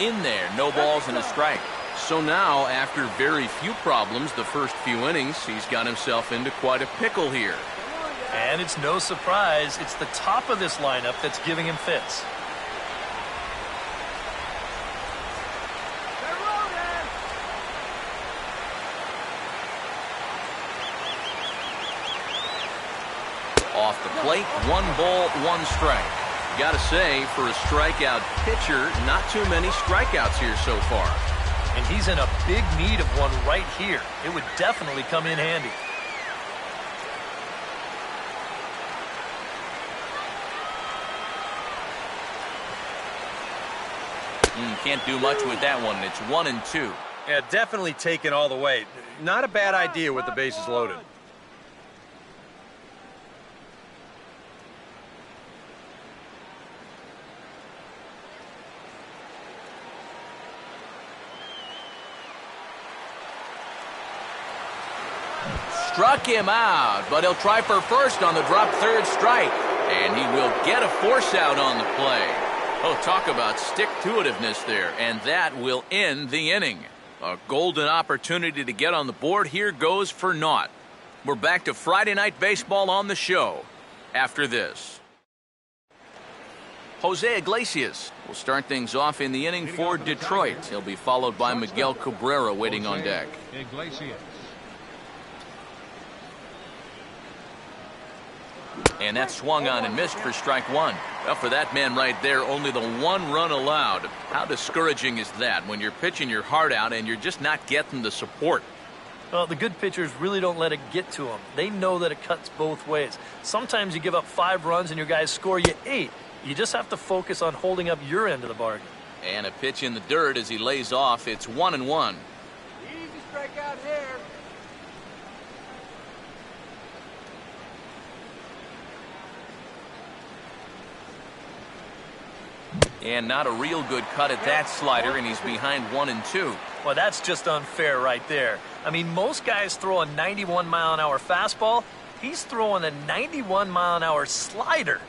In there, no balls and a strike. So now, after very few problems the first few innings, he's got himself into quite a pickle here. And it's no surprise, it's the top of this lineup that's giving him fits. Off the plate, 1 ball, 1 strike. Gotta say, for a strikeout pitcher, not too many strikeouts here so far. And he's in a big need of one right here. It would definitely come in handy. Can't do much with that one. It's 1-2. Yeah, definitely taken all the way. Not a bad idea with the bases loaded. Struck him out, but he'll try for first on the drop third strike. And he will get a force out on the play. Oh, talk about stick-to-itiveness there, and that will end the inning. A golden opportunity to get on the board here goes for naught. We're back to Friday Night Baseball on the show after this. Jose Iglesias will start things off in the inning for Detroit. He'll be followed by Miguel Cabrera waiting on deck. Iglesias. And that swung on and missed for strike 1. Well, for that man right there, only the 1 run allowed. How discouraging is that when you're pitching your heart out and you're just not getting the support? Well, the good pitchers really don't let it get to them. They know that it cuts both ways. Sometimes you give up 5 runs and your guys score you 8. You just have to focus on holding up your end of the bargain. And a pitch in the dirt as he lays off. It's 1-1. Easy strikeout here. And not a real good cut at that slider, and he's behind 1-2. Well, that's just unfair right there. I mean, most guys throw a 91-mile-an-hour fastball. He's throwing a 91-mile-an-hour slider.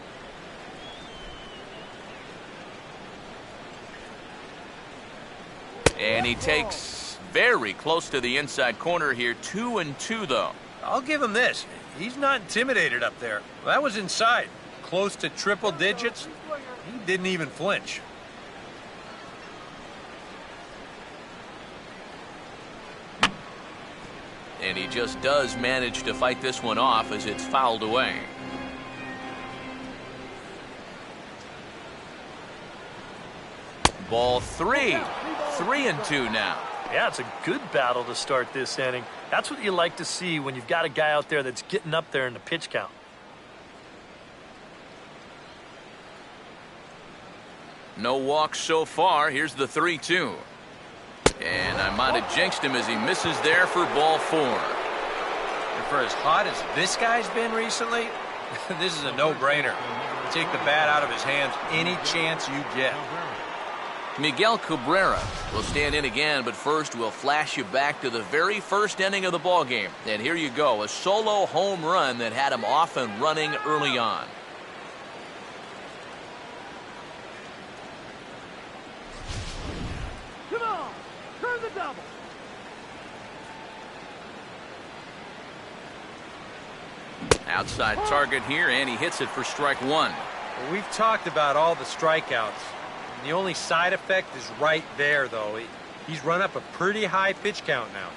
And he takes very close to the inside corner here. 2-2, though. I'll give him this. He's not intimidated up there. That was inside. Close to triple digits. He didn't even flinch. And he just does manage to fight this one off as it's fouled away. Ball 3. 3-2 now. Yeah, it's a good battle to start this inning. That's what you like to see when you've got a guy out there that's getting up there in the pitch count. No walks so far. Here's the 3-2. And I might have jinxed him as he misses there for ball 4. And for as hot as this guy's been recently, this is a no-brainer. Take the bat out of his hands any chance you get. Miguel Cabrera will stand in again, but first we'll flash you back to the very first inning of the ballgame. And here you go, a solo home run that had him off and running early on. Come on, turn the double. Outside target here, and he hits it for strike 1. Well, we've talked about all the strikeouts. The only side effect is right there, though. He's run up a pretty high pitch count now.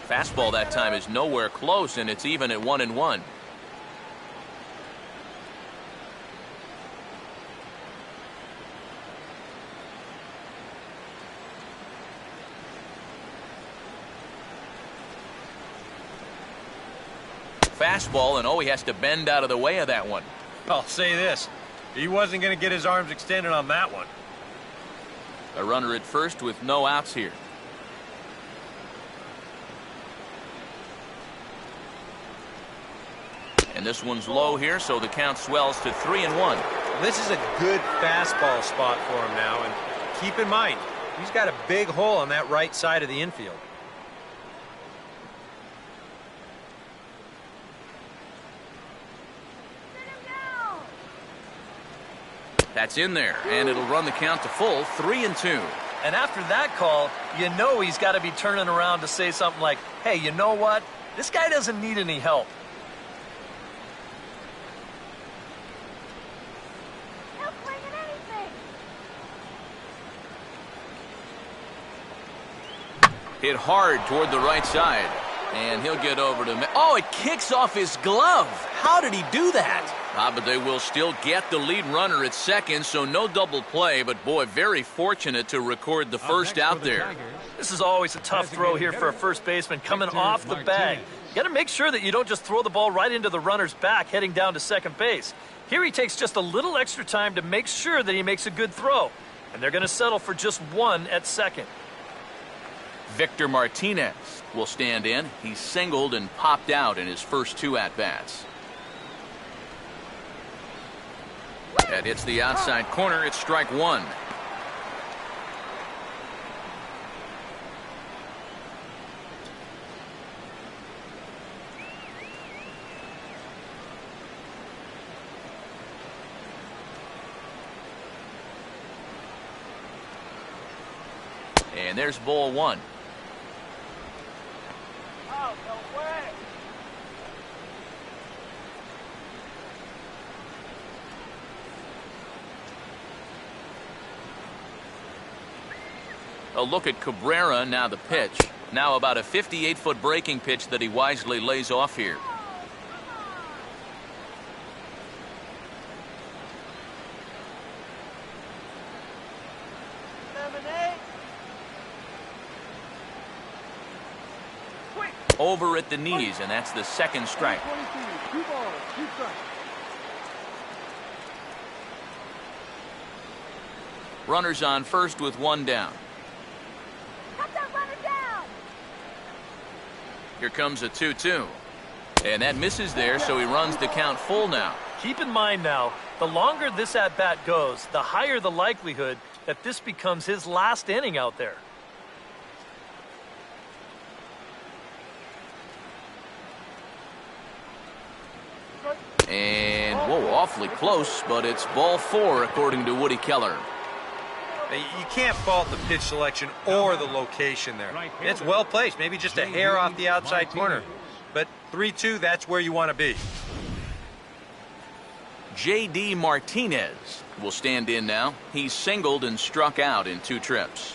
Fastball that time is nowhere close, and it's even at 1-1. Fastball, and oh, he has to bend out of the way of that one. I'll say this. He wasn't going to get his arms extended on that one. A runner at first with no outs here. And this one's low here, so the count swells to 3-1. This is a good fastball spot for him now, and keep in mind, he's got a big hole on that right side of the infield. That's in there, and it'll run the count to full, 3-2. And after that call, you know he's got to be turning around to say something like, hey, you know what? This guy doesn't need any help. He'll swing at anything. Hit hard toward the right side, and he'll get over to... Oh, it kicks off his glove. How did he do that? But they will still get the lead runner at second, so no double play, but boy, very fortunate to record the first out there. This is always a tough throw here for a first baseman coming off the bag. You got to make sure that you don't just throw the ball right into the runner's back heading down to second base. Here he takes just a little extra time to make sure that he makes a good throw, and they're going to settle for just one at second. Victor Martinez will stand in. He's singled and popped out in his first 2 at-bats. That hits the outside corner. It's strike 1. And there's ball 1. Oh, no way. A look at Cabrera, now the pitch. Now about a 58-foot breaking pitch that he wisely lays off here. Lemonade. Quick. Over at the knees, and that's the second strike. 22, 2 balls, 2 strikes. Runners on first with 1 down. Cut that runner down. Here comes a 2-2. And that misses there, so he runs the count full now. Keep in mind now, the longer this at-bat goes, the higher the likelihood that this becomes his last inning out there. And, whoa, awfully close, but it's ball 4 according to Woody Keller. You can't fault the pitch selection or the location there. It's well placed, maybe just a hair off the outside corner. But 3-2, that's where you want to be. J.D. Martinez will stand in now. He's singled and struck out in 2 trips.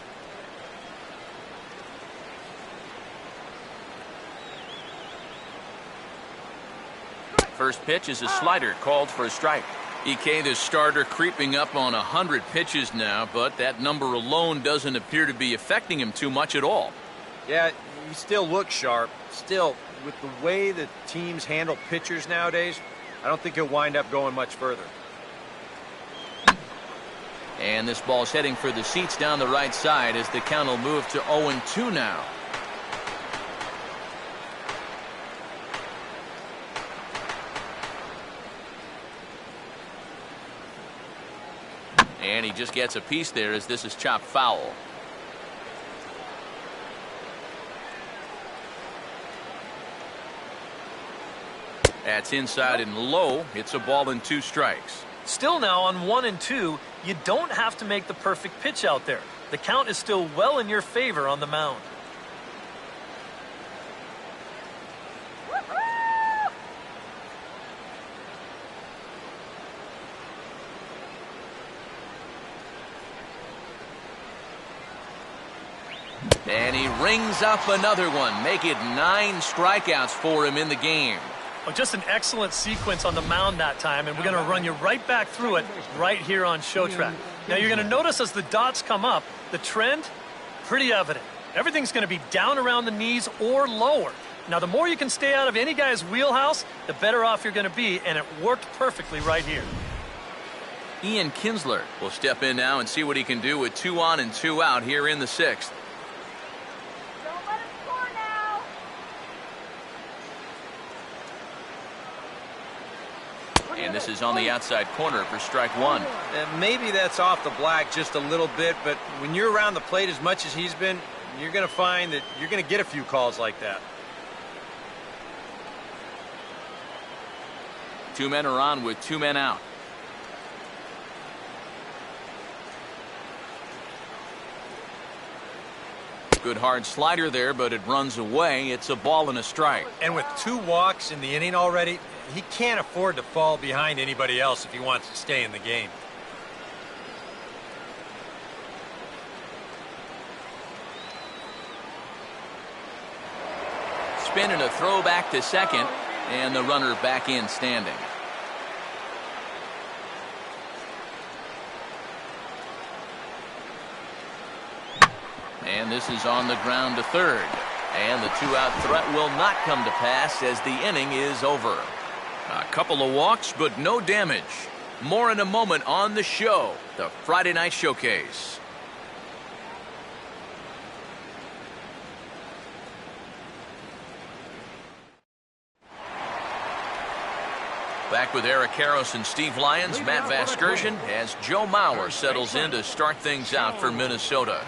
First pitch is a slider called for a strike. EK, the starter, creeping up on 100 pitches now, but that number alone doesn't appear to be affecting him too much at all. Yeah, he still looks sharp. Still, with the way the teams handle pitchers nowadays, I don't think he'll wind up going much further. And this ball's heading for the seats down the right side as the count will move to 0-2 now. And he just gets a piece there as this is chopped foul. That's inside and low. It's a ball and 2 strikes. Still now on 1 and 2, you don't have to make the perfect pitch out there. The count is still well in your favor on the mound. And he rings up another one. Make it 9 strikeouts for him in the game. Oh, just an excellent sequence on the mound that time, and we're going to run you right back through it right here on Showtrack. Now, you're going to notice as the dots come up, the trend, pretty evident. Everything's going to be down around the knees or lower. Now, the more you can stay out of any guy's wheelhouse, the better off you're going to be, and it worked perfectly right here. Ian Kinsler will step in now and see what he can do with 2 on and 2 out here in the 6th. Don't let him score now. And this is on the outside corner for strike 1. Maybe that's off the black just a little bit, but when you're around the plate as much as he's been, you're going to find that you're going to get a few calls like that. 2 men are on with 2 men out. Good hard slider there, but it runs away. It's a ball and a strike. And with 2 walks in the inning already, he can't afford to fall behind anybody else if he wants to stay in the game. Spin and a throw back to second, and the runner back in standing. And this is on the ground to third. And the 2-out threat will not come to pass as the inning is over. A couple of walks, but no damage. More in a moment on the show, the Friday Night Showcase. Back with Eric Karros and Steve Lyons, Matt Vasgersian, as Joe Mauer settles in to start things out for Minnesota.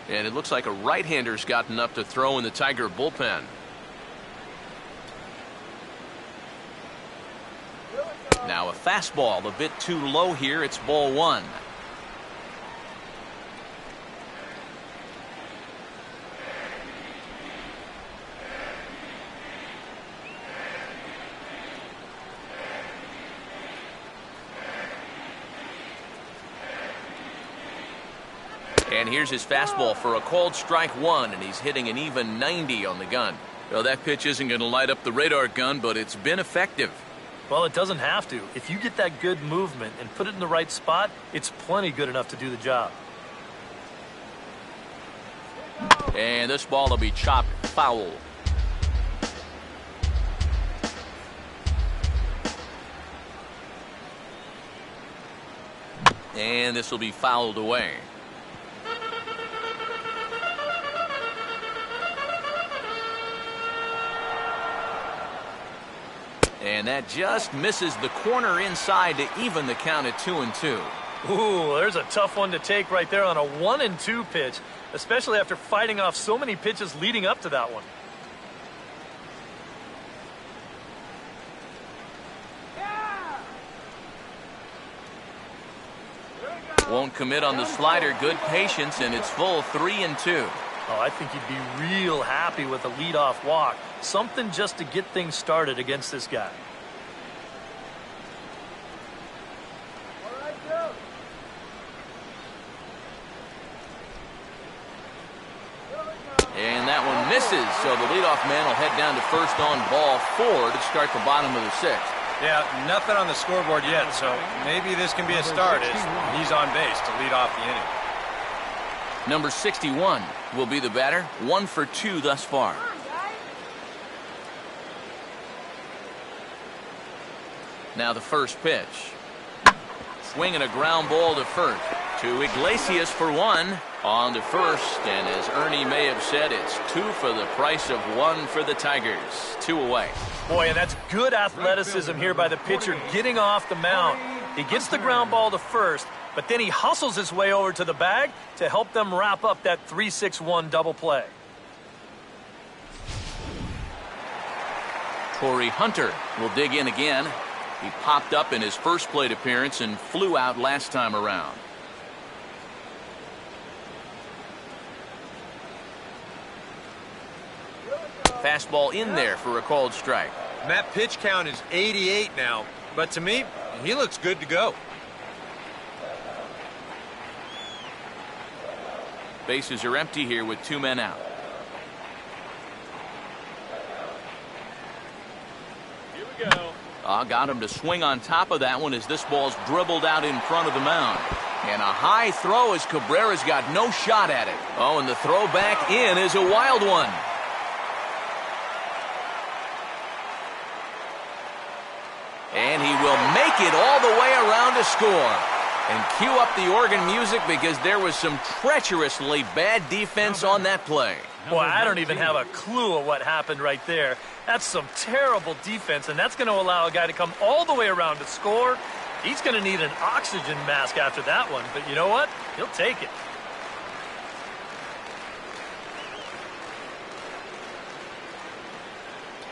And it looks like a right-hander's gotten up to throw in the Tiger bullpen. Now a fastball a bit too low here. It's ball 1. And here's his fastball for a called strike 1, and he's hitting an even 90 on the gun. Well, that pitch isn't going to light up the radar gun, but it's been effective. Well, it doesn't have to. If you get that good movement and put it in the right spot, it's plenty good enough to do the job. And this ball will be chopped foul. And this will be fouled away. And that just misses the corner inside to even the count at 2-2. Ooh, there's a tough one to take right there on a 1-2 pitch, especially after fighting off so many pitches leading up to that one. Won't commit on the slider. Good patience, and it's full 3-2. Oh, I think you'd be real happy with a leadoff walk. Something just to get things started against this guy. And that one misses, so the leadoff man will head down to first on ball 4 to start the bottom of the 6th. Yeah, nothing on the scoreboard yet, so maybe this can be a start as he's on base to lead off the inning. Number 61 will be the batter. 1 for 2 thus far. Now the first pitch. Swinging a ground ball to first. To Iglesias for 1 on to first. And as Ernie may have said, it's 2 for the price of 1 for the Tigers. 2 away. Boy, and that's good athleticism here by the pitcher getting off the mound. He gets the ground ball to first, but then he hustles his way over to the bag to help them wrap up that 3-6-1 double play. Torrey Hunter will dig in again. He popped up in his first plate appearance and flew out last time around. Fastball in there for a called strike. And that pitch count is 88 now, but to me, he looks good to go. Bases are empty here with 2 men out. Here we go. Got him to swing on top of that one as this ball's dribbled out in front of the mound. And a high throw as Cabrera's got no shot at it. Oh, and the throw back in is a wild one. And he will make it all the way around to score. And cue up the organ music because there was some treacherously bad defense on that play. Boy, I don't even have a clue of what happened right there. That's some terrible defense, and that's going to allow a guy to come all the way around to score. He's going to need an oxygen mask after that one, but you know what? He'll take it.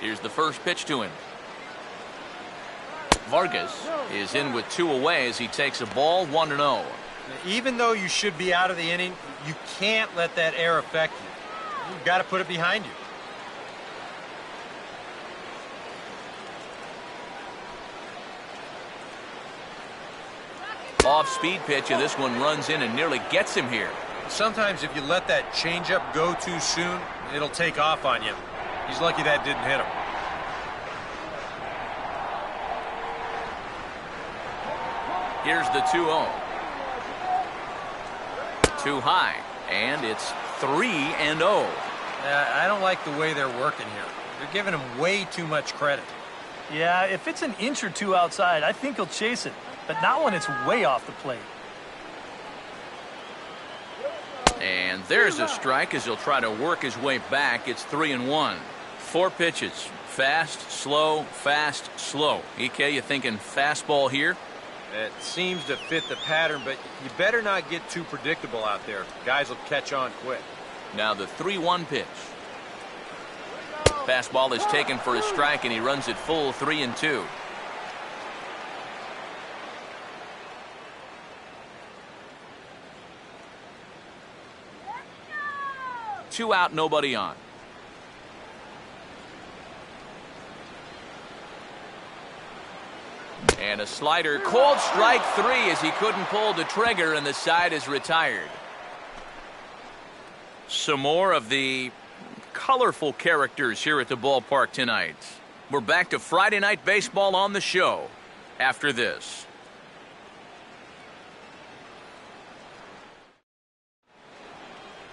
Here's the first pitch to him. Vargas is in with 2 away as he takes a ball 1-0. Even though you should be out of the inning, you can't let that error affect you. You've got to put it behind you. Off-speed pitch, and this one runs in and nearly gets him here. Sometimes if you let that changeup go too soon, it'll take off on you. He's lucky that didn't hit him. Here's the 2-0. Too high, and it's 3-0. I don't like the way they're working here. They're giving him way too much credit. Yeah, if it's an inch or two outside, I think he'll chase it. But not when it's way off the plate. And there's a strike as he'll try to work his way back. It's 3-1. 4 pitches. Fast, slow, fast, slow. EK, you thinking fastball here? It seems to fit the pattern, but you better not get too predictable out there. Guys will catch on quick. Now the 3-1 pitch. Fastball is taken for a strike, and he runs it full 3-2. Two out, nobody on. And a slider, called strike 3 as he couldn't pull the trigger, and the side is retired. Some more of the colorful characters here at the ballpark tonight. We're back to Friday Night Baseball on the show after this.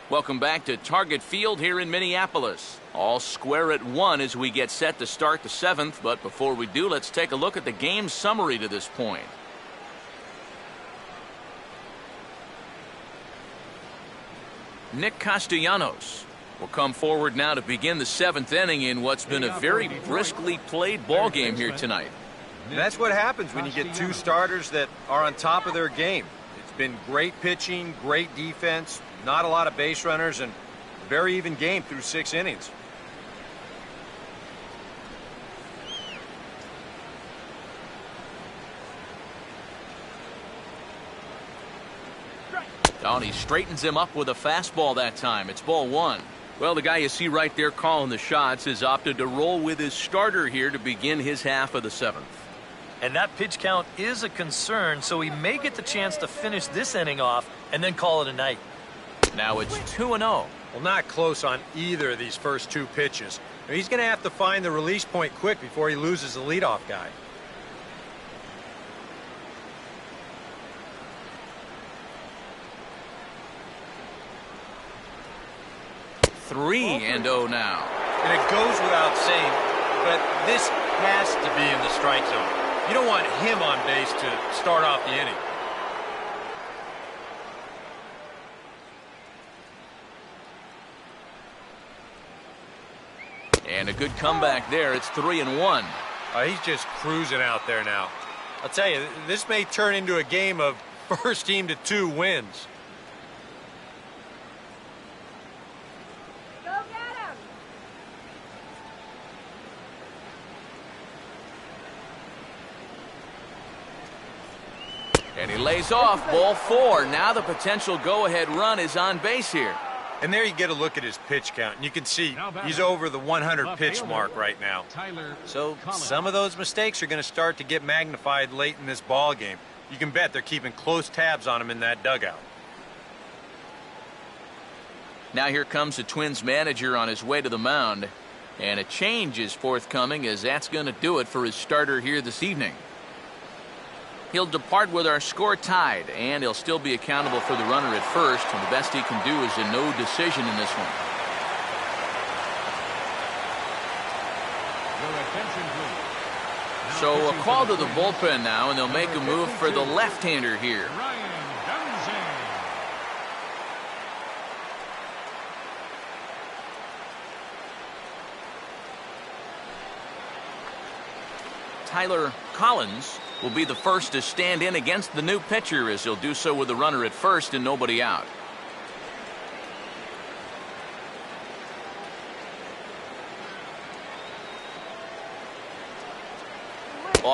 Welcome back to Target Field here in Minneapolis. All square at 1 as we get set to start the 7th. But before we do, let's take a look at the game summary to this point. Nick Castellanos will come forward now to begin the 7th inning in what's been a very briskly played ball game here tonight. And that's what happens when you get 2 starters that are on top of their game. It's been great pitching, great defense, not a lot of base runners, and very even game through 6 innings. Oh, and he straightens him up with a fastball that time. It's ball 1. Well, the guy you see right there calling the shots has opted to roll with his starter here to begin his half of the 7th. And that pitch count is a concern, so he may get the chance to finish this inning off and then call it a night. Now it's 2-0. Well, not close on either of these first 2 pitches. He's going to have to find the release point quick before he loses the leadoff guy. Three and 0 now. And it goes without saying, but this has to be in the strike zone. You don't want him on base to start off the inning. And a good comeback there. It's 3-1. He's just cruising out there now. I'll tell you, this may turn into a game of first team to 2 wins. Go get him! And he lays off ball 4. Now the potential go-ahead run is on base here. And there you get a look at his pitch count. And you can see he's over the 100 pitch mark right now. So some of those mistakes are going to start to get magnified late in this ball game. You can bet they're keeping close tabs on him in that dugout. Now here comes the Twins manager on his way to the mound. And a change is forthcoming, as that's going to do it for his starter here this evening. He'll depart with our score tied, and he'll still be accountable for the runner at first, and the best he can do is a no decision in this one. So a call to the bullpen now, and they'll make a move for the left-hander here. Tyler Collins will be the first to stand in against the new pitcher, as he'll do so with the runner at first and nobody out.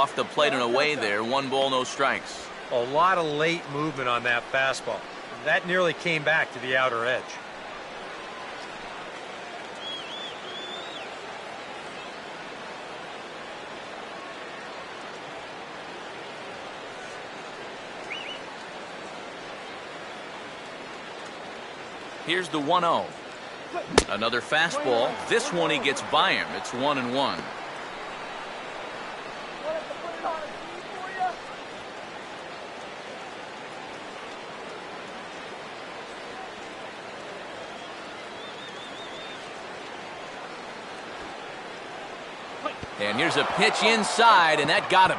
off the plate and away there. 1 ball, no strikes. A lot of late movement on that fastball. That nearly came back to the outer edge. Here's the 1-0. Another fastball. This one he gets by him. It's 1-1. And here's a pitch inside, and that got him.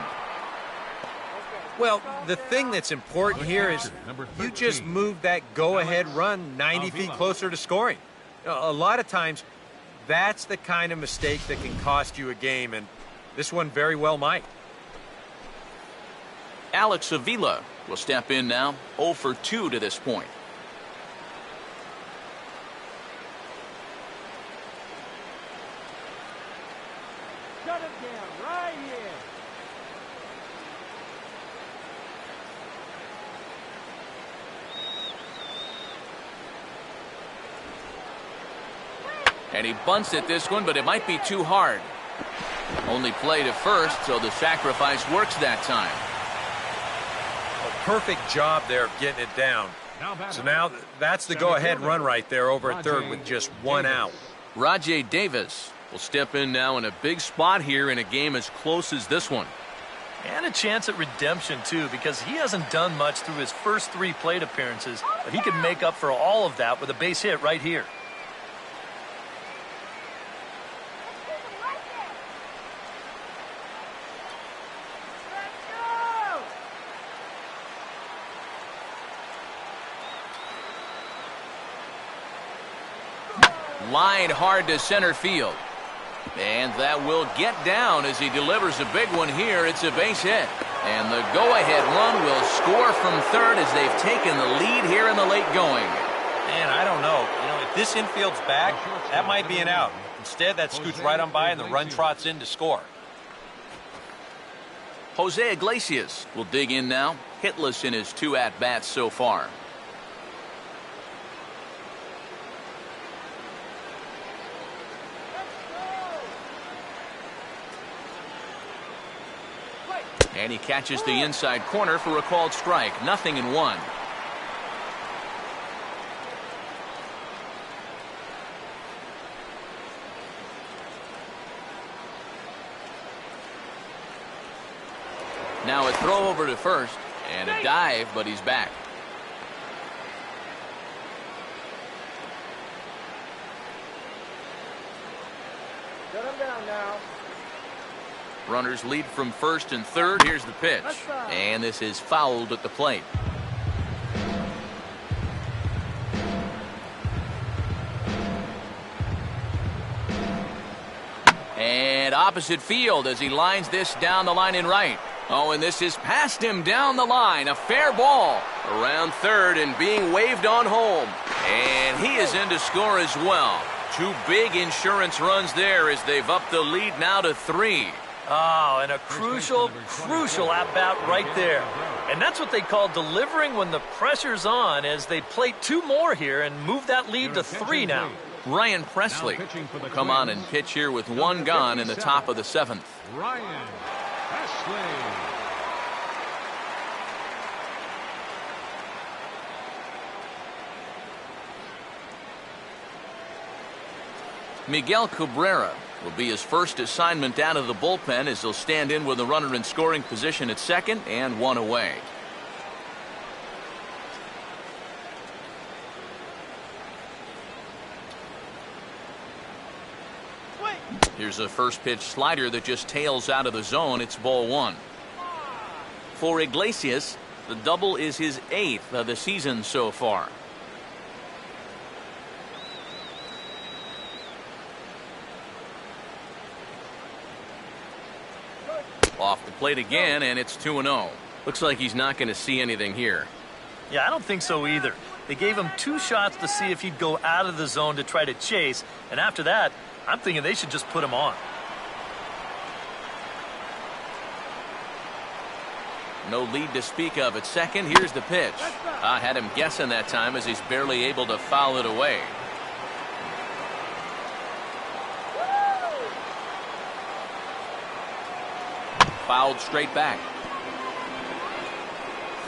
Well, the thing that's important here is you just moved that go-ahead run 90 feet closer to scoring. A lot of times, that's the kind of mistake that can cost you a game, and this one very well might. Alex Avila will step in now, 0 for 2 to this point. Shut him down right here. And he bunts at this one, but it might be too hard. Only play to first, so the sacrifice works that time. A perfect job there of getting it down. So now that's the go-ahead run right there over at third with just 1 out. Rajai Davis will step in now in a big spot here in a game as close as this one. And a chance at redemption, too, because he hasn't done much through his first 3 plate appearances, but he could make up for all of that with a base hit right here. Lined hard to center field. And that will get down as he delivers a big one here. It's a base hit. And the go-ahead run will score from third as they've taken the lead here in the late going. Man, I don't know. If this infield's back, that might be an out. Instead, that scoots right on by and the run trots in to score. Jose Iglesias will dig in now, hitless in his 2 at-bats so far. And he catches the inside corner for a called strike. 0-1. Now a throw over to first and a dive, but he's back. Shut him down now. Runners lead from first and third. Here's the pitch. And this is fouled at the plate. And opposite field as he lines this down the line in right. Oh, and this is past him down the line. A fair ball around third and being waved on home. And he is in to score as well. 2 big insurance runs there as they've upped the lead now to 3. Oh, and a crucial at-bat right there. And that's what they call delivering when the pressure's on, as they plate 2 more here and move that lead to 3 now. Ryan Presley will come on and pitch here with 1 gone in the top of the 7th. Ryan Presley. Miguel Cabrera will be his first assignment out of the bullpen as he'll stand in with a runner in scoring position at second and 1 away. Here's a first pitch slider that just tails out of the zone. It's ball 1. For Iglesias, the double is his 8th of the season so far. Off the plate again, and it's 2-0. Looks like he's not going to see anything here. Yeah, I don't think so either. They gave him 2 shots to see if he'd go out of the zone to try to chase, and after that, I'm thinking they should just put him on. No lead to speak of at second. Here's the pitch. I had him guessing that time as he's barely able to foul it away. Fouled straight back.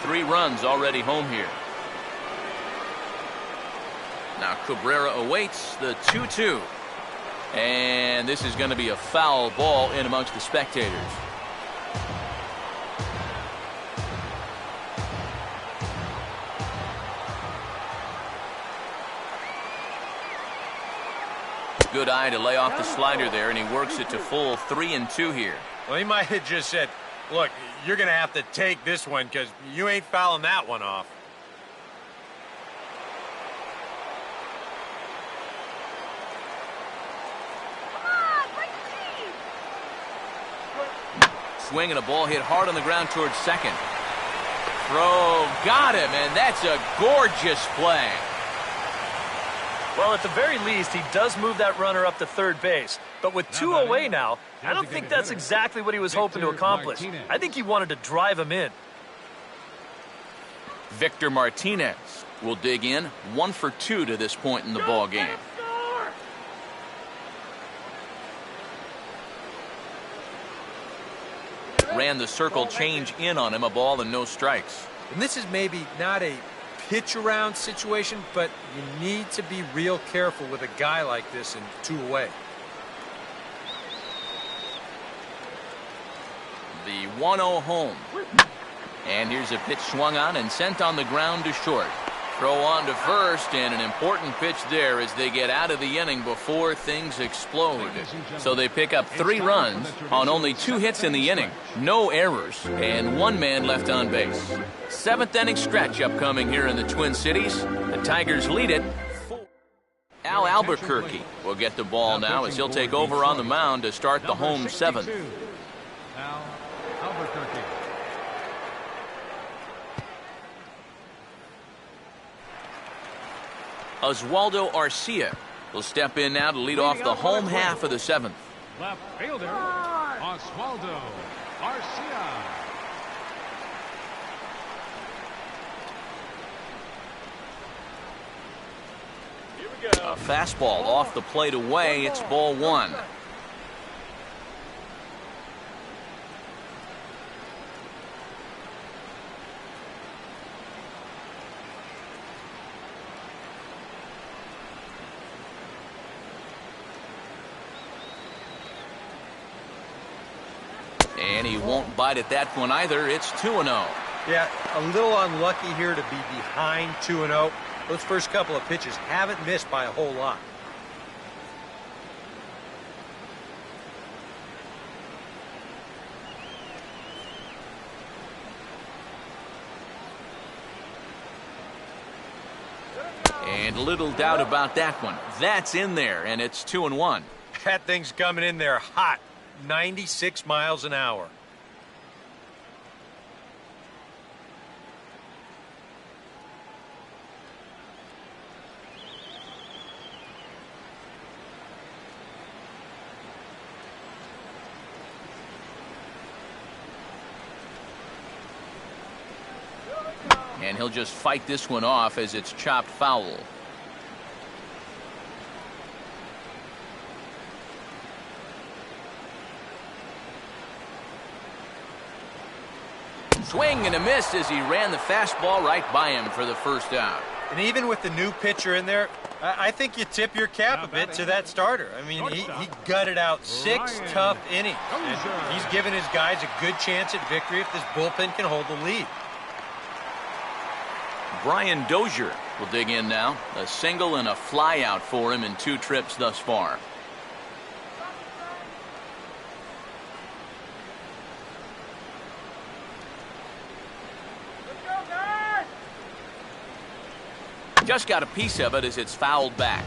3 runs already home here. Now Cabrera awaits the 2-2. And this is going to be a foul ball in amongst the spectators. Good eye to lay off the slider there, and he works it to full 3-2 here. Well, he might have just said, look, you're going to have to take this one because you ain't fouling that one off. Swing and a ball hit hard on the ground towards second. Throw, got him, and that's a gorgeous play. Well, at the very least, he does move that runner up to third base. But with 2 away now, I don't think that's exactly what he was hoping to accomplish. I think he wanted to drive him in. Victor Martinez will dig in. 1 for 2 to this point in the ball game. Ran the circle change in on him, a ball and no strikes. And this is maybe not a pitch around situation, but you need to be real careful with a guy like this in 2 away. The 1-0 home. And here's a pitch swung on and sent on the ground to short. Throw on to first, and an important pitch there as they get out of the inning before things explode. So they pick up 3 runs on only 2 hits in the inning, no errors, and 1 man left on base. 7th inning stretch upcoming here in the Twin Cities. The Tigers lead it. Al Albuquerque will get the ball now as he'll take over on the mound to start the home 7th. Al Albuquerque. Oswaldo Arcia will step in now to lead off the home half of the 7th. Left fielder, Oswaldo Arcia. Here we go. A fastball off the plate away. It's ball 1. And he won't bite at that one either. It's 2-0. Yeah, a little unlucky here to be behind 2-0. Those first couple of pitches haven't missed by a whole lot. And little doubt about that one. That's in there, and it's 2-1. That thing's coming in there hot. 96 miles an hour. And he'll just fight this one off as it's chopped foul. Swing and a miss as he ran the fastball right by him for the first out. And even with the new pitcher in there, I think you tip your cap a bit to that starter. I mean, he gutted out 6 tough innings. And he's given his guys a good chance at victory if this bullpen can hold the lead. Brian Dozier will dig in now. A single and a fly out for him in 2 trips thus far. Just got a piece of it as it's fouled back.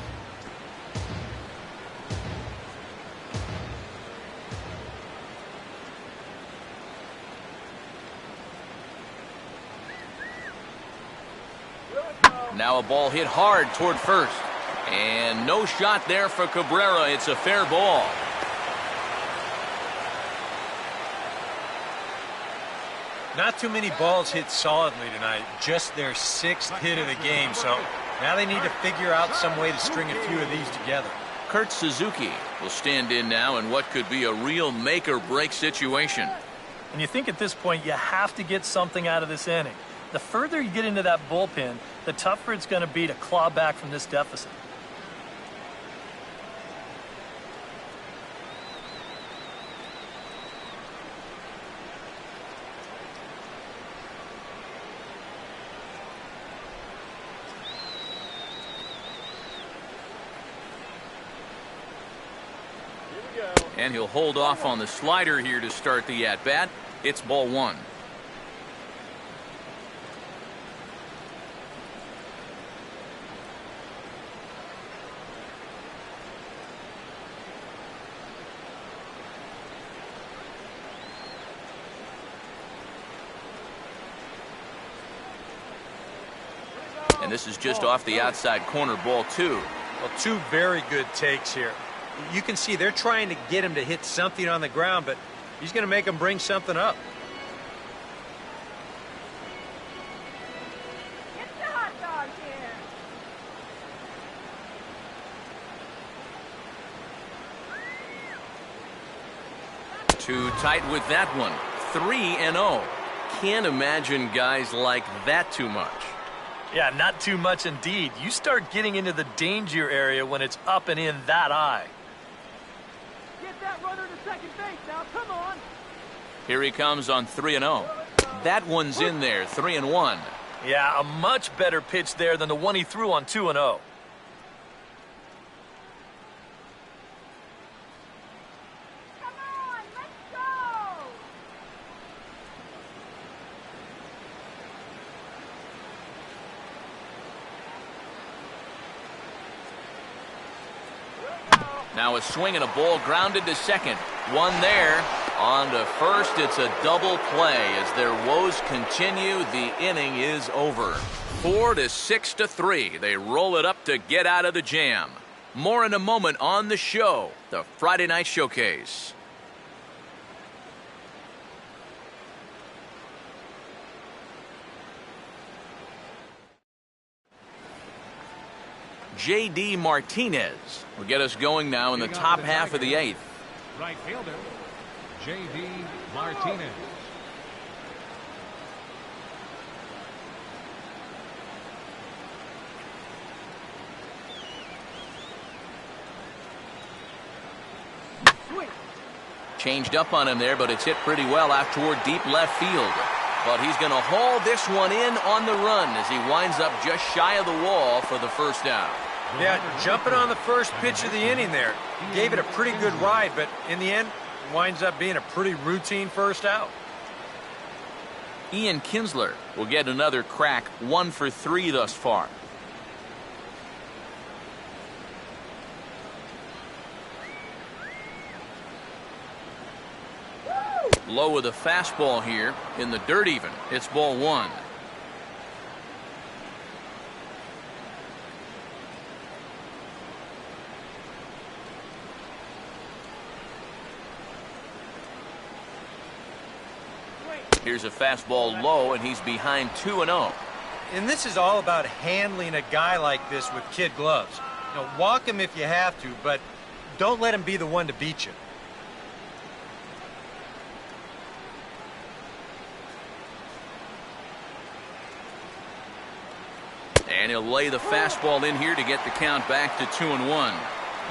Now a ball hit hard toward first. And no shot there for Cabrera. It's a fair ball. Not too many balls hit solidly tonight, just their 6th hit of the game, so now they need to figure out some way to string a few of these together. Kurt Suzuki will stand in now in what could be a real make-or-break situation. And you think at this point you have to get something out of this inning. The further you get into that bullpen, the tougher it's going to be to claw back from this deficit. And he'll hold off on the slider here to start the at-bat. It's ball 1. And this is just off the outside corner, ball 2. Well, 2 very good takes here. You can see they're trying to get him to hit something on the ground, but he's going to make him bring something up. Get the hot dog here. Too tight with that one. 3-0. Can't imagine guys like that too much. Yeah, not too much indeed. You start getting into the danger area when it's up and in that high. Get that runner to second base now. Come on. Here he comes on 3-0. That one's in there, 3-1. Yeah, a much better pitch there than the one he threw on 2-0. Come on, let's go. Now a swing and a ball grounded to second. One there. On to first, it's a double play. As their woes continue, the inning is over. 4-6-3. They roll it up to get out of the jam. More in a moment on the show, the Friday Night Showcase. J.D. Martinez will get us going now in the top half of the 8th. Right fielder, J.D. Martinez. Changed up on him there, but it's hit pretty well out toward deep left field. But he's going to haul this one in on the run as he winds up just shy of the wall for the first out. Yeah, jumping on the first pitch of the inning there. Gave it a pretty good ride, but in the end, winds up being a pretty routine first out. Ian Kinsler will get another crack, 1 for 3 thus far. Low with a fastball here in the dirt even. It's ball 1. Here's a fastball low, and he's behind 2-0. And this is all about handling a guy like this with kid gloves. You know, walk him if you have to, but don't let him be the one to beat you. And he'll lay the fastball in here to get the count back to 2-1.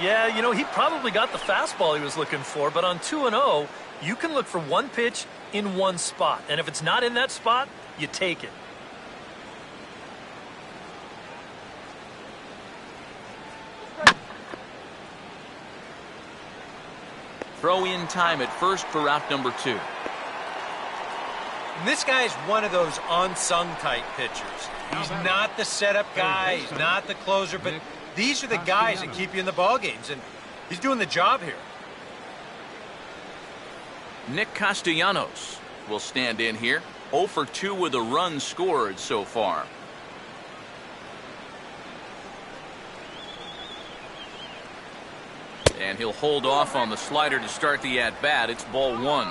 Yeah, you know, he probably got the fastball he was looking for, but on 2-0, you can look for one pitch in one spot. And if it's not in that spot, you take it. Throw in time at first for out number 2. And this guy's one of those unsung type pitchers. He's not the setup guy, he's not the closer, but these are the guys that keep you in the ball games, and he's doing the job here. Nick Castellanos will stand in here. 0 for 2 with a run scored so far. And he'll hold off on the slider to start the at-bat. It's ball 1.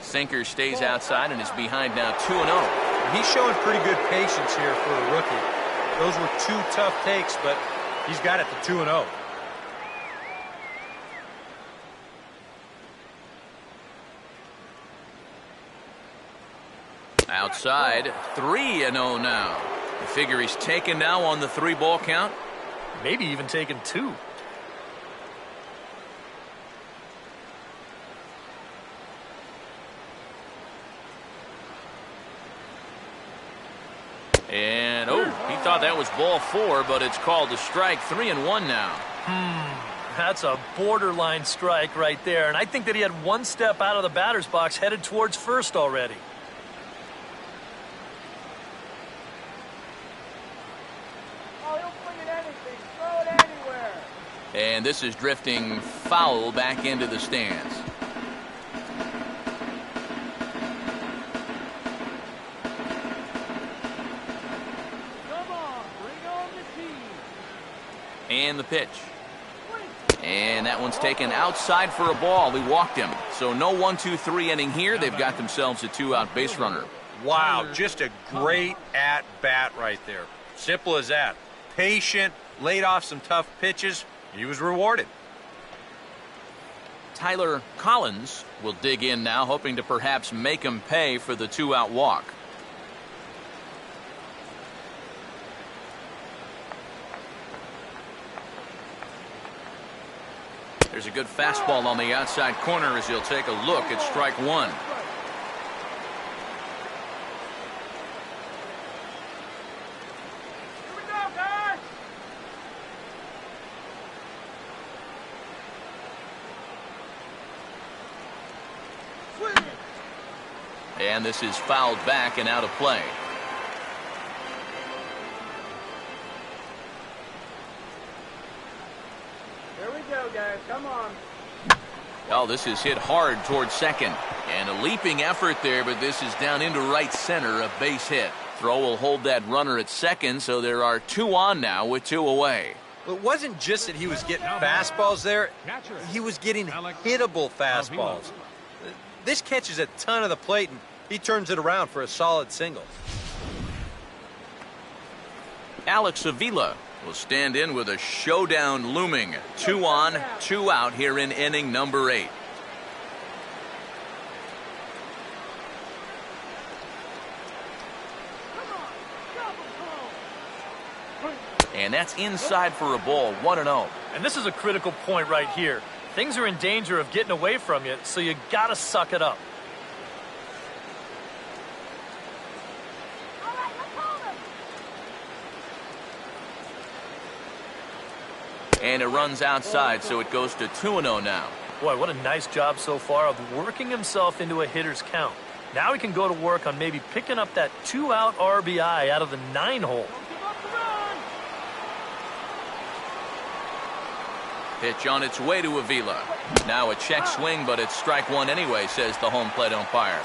Sinker stays outside and is behind now 2-0. He's showing pretty good patience here for a rookie. Those were 2 tough takes, but he's got it to 2-0. Outside, 3-0 now. You figure he's taken now on the 3-ball count? Maybe even taken 2. And, oh, he thought that was ball 4, but it's called a strike. 3-1 now. That's a borderline strike right there. And I think that he had 1 step out of the batter's box headed towards first already. Oh, he'll swing at anything. Throw it anywhere. And this is drifting foul back into the stands. Come on, bring on the team. And the pitch. And that one's taken outside for a ball. We walked him. So no 1-2-3 inning here. They've got themselves a 2-out base runner. Wow, just a great at-bat right there. Simple as that. Patient, laid off some tough pitches. He was rewarded. Tyler Collins will dig in now, hoping to perhaps make him pay for the 2-out walk. There's a good fastball on the outside corner as he'll take a look at strike 1. Here we go, guys. Swing. And this is fouled back and out of play. Here we go, guys. Come on. Oh, this is hit hard towards second. And a leaping effort there, but this is down into right center, a base hit. Throw will hold that runner at second, so there are 2 on now with 2 away. Well, it wasn't just that he was getting fastballs there. He was getting hittable fastballs. This catches a ton of the plate, and he turns it around for a solid single. Alex Avila will stand in with a showdown looming. 2 on, 2 out here in inning number 8. And that's inside for a ball, 1-0. And this is a critical point right here. Things are in danger of getting away from you, so you got to suck it up. And it runs outside, so it goes to 2-0 now. Boy, what a nice job so far of working himself into a hitter's count. Now he can go to work on maybe picking up that 2-out RBI out of the 9-hole. Pitch on its way to Avila. Now a check swing, but it's strike 1 anyway, says the home plate umpire.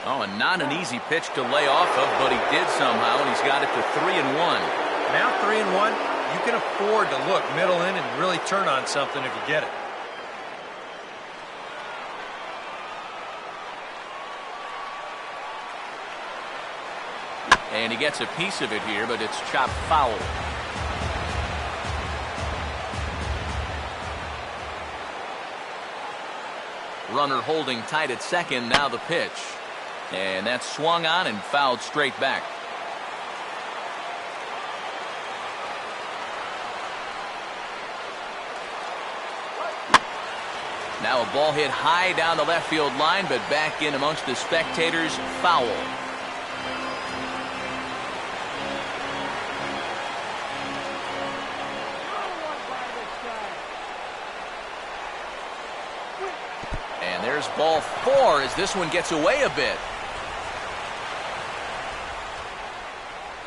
Oh, and not an easy pitch to lay off of, but he did somehow, and he's got it to 3-1. Now 3-1, you can afford to look middle in and really turn on something if you get it. And he gets a piece of it here, but it's chopped foul. Runner holding tight at second, now the pitch. And that's swung on and fouled straight back. Now a ball hit high down the left field line, but back in amongst the spectators, foul. And there's ball 4 as this one gets away a bit.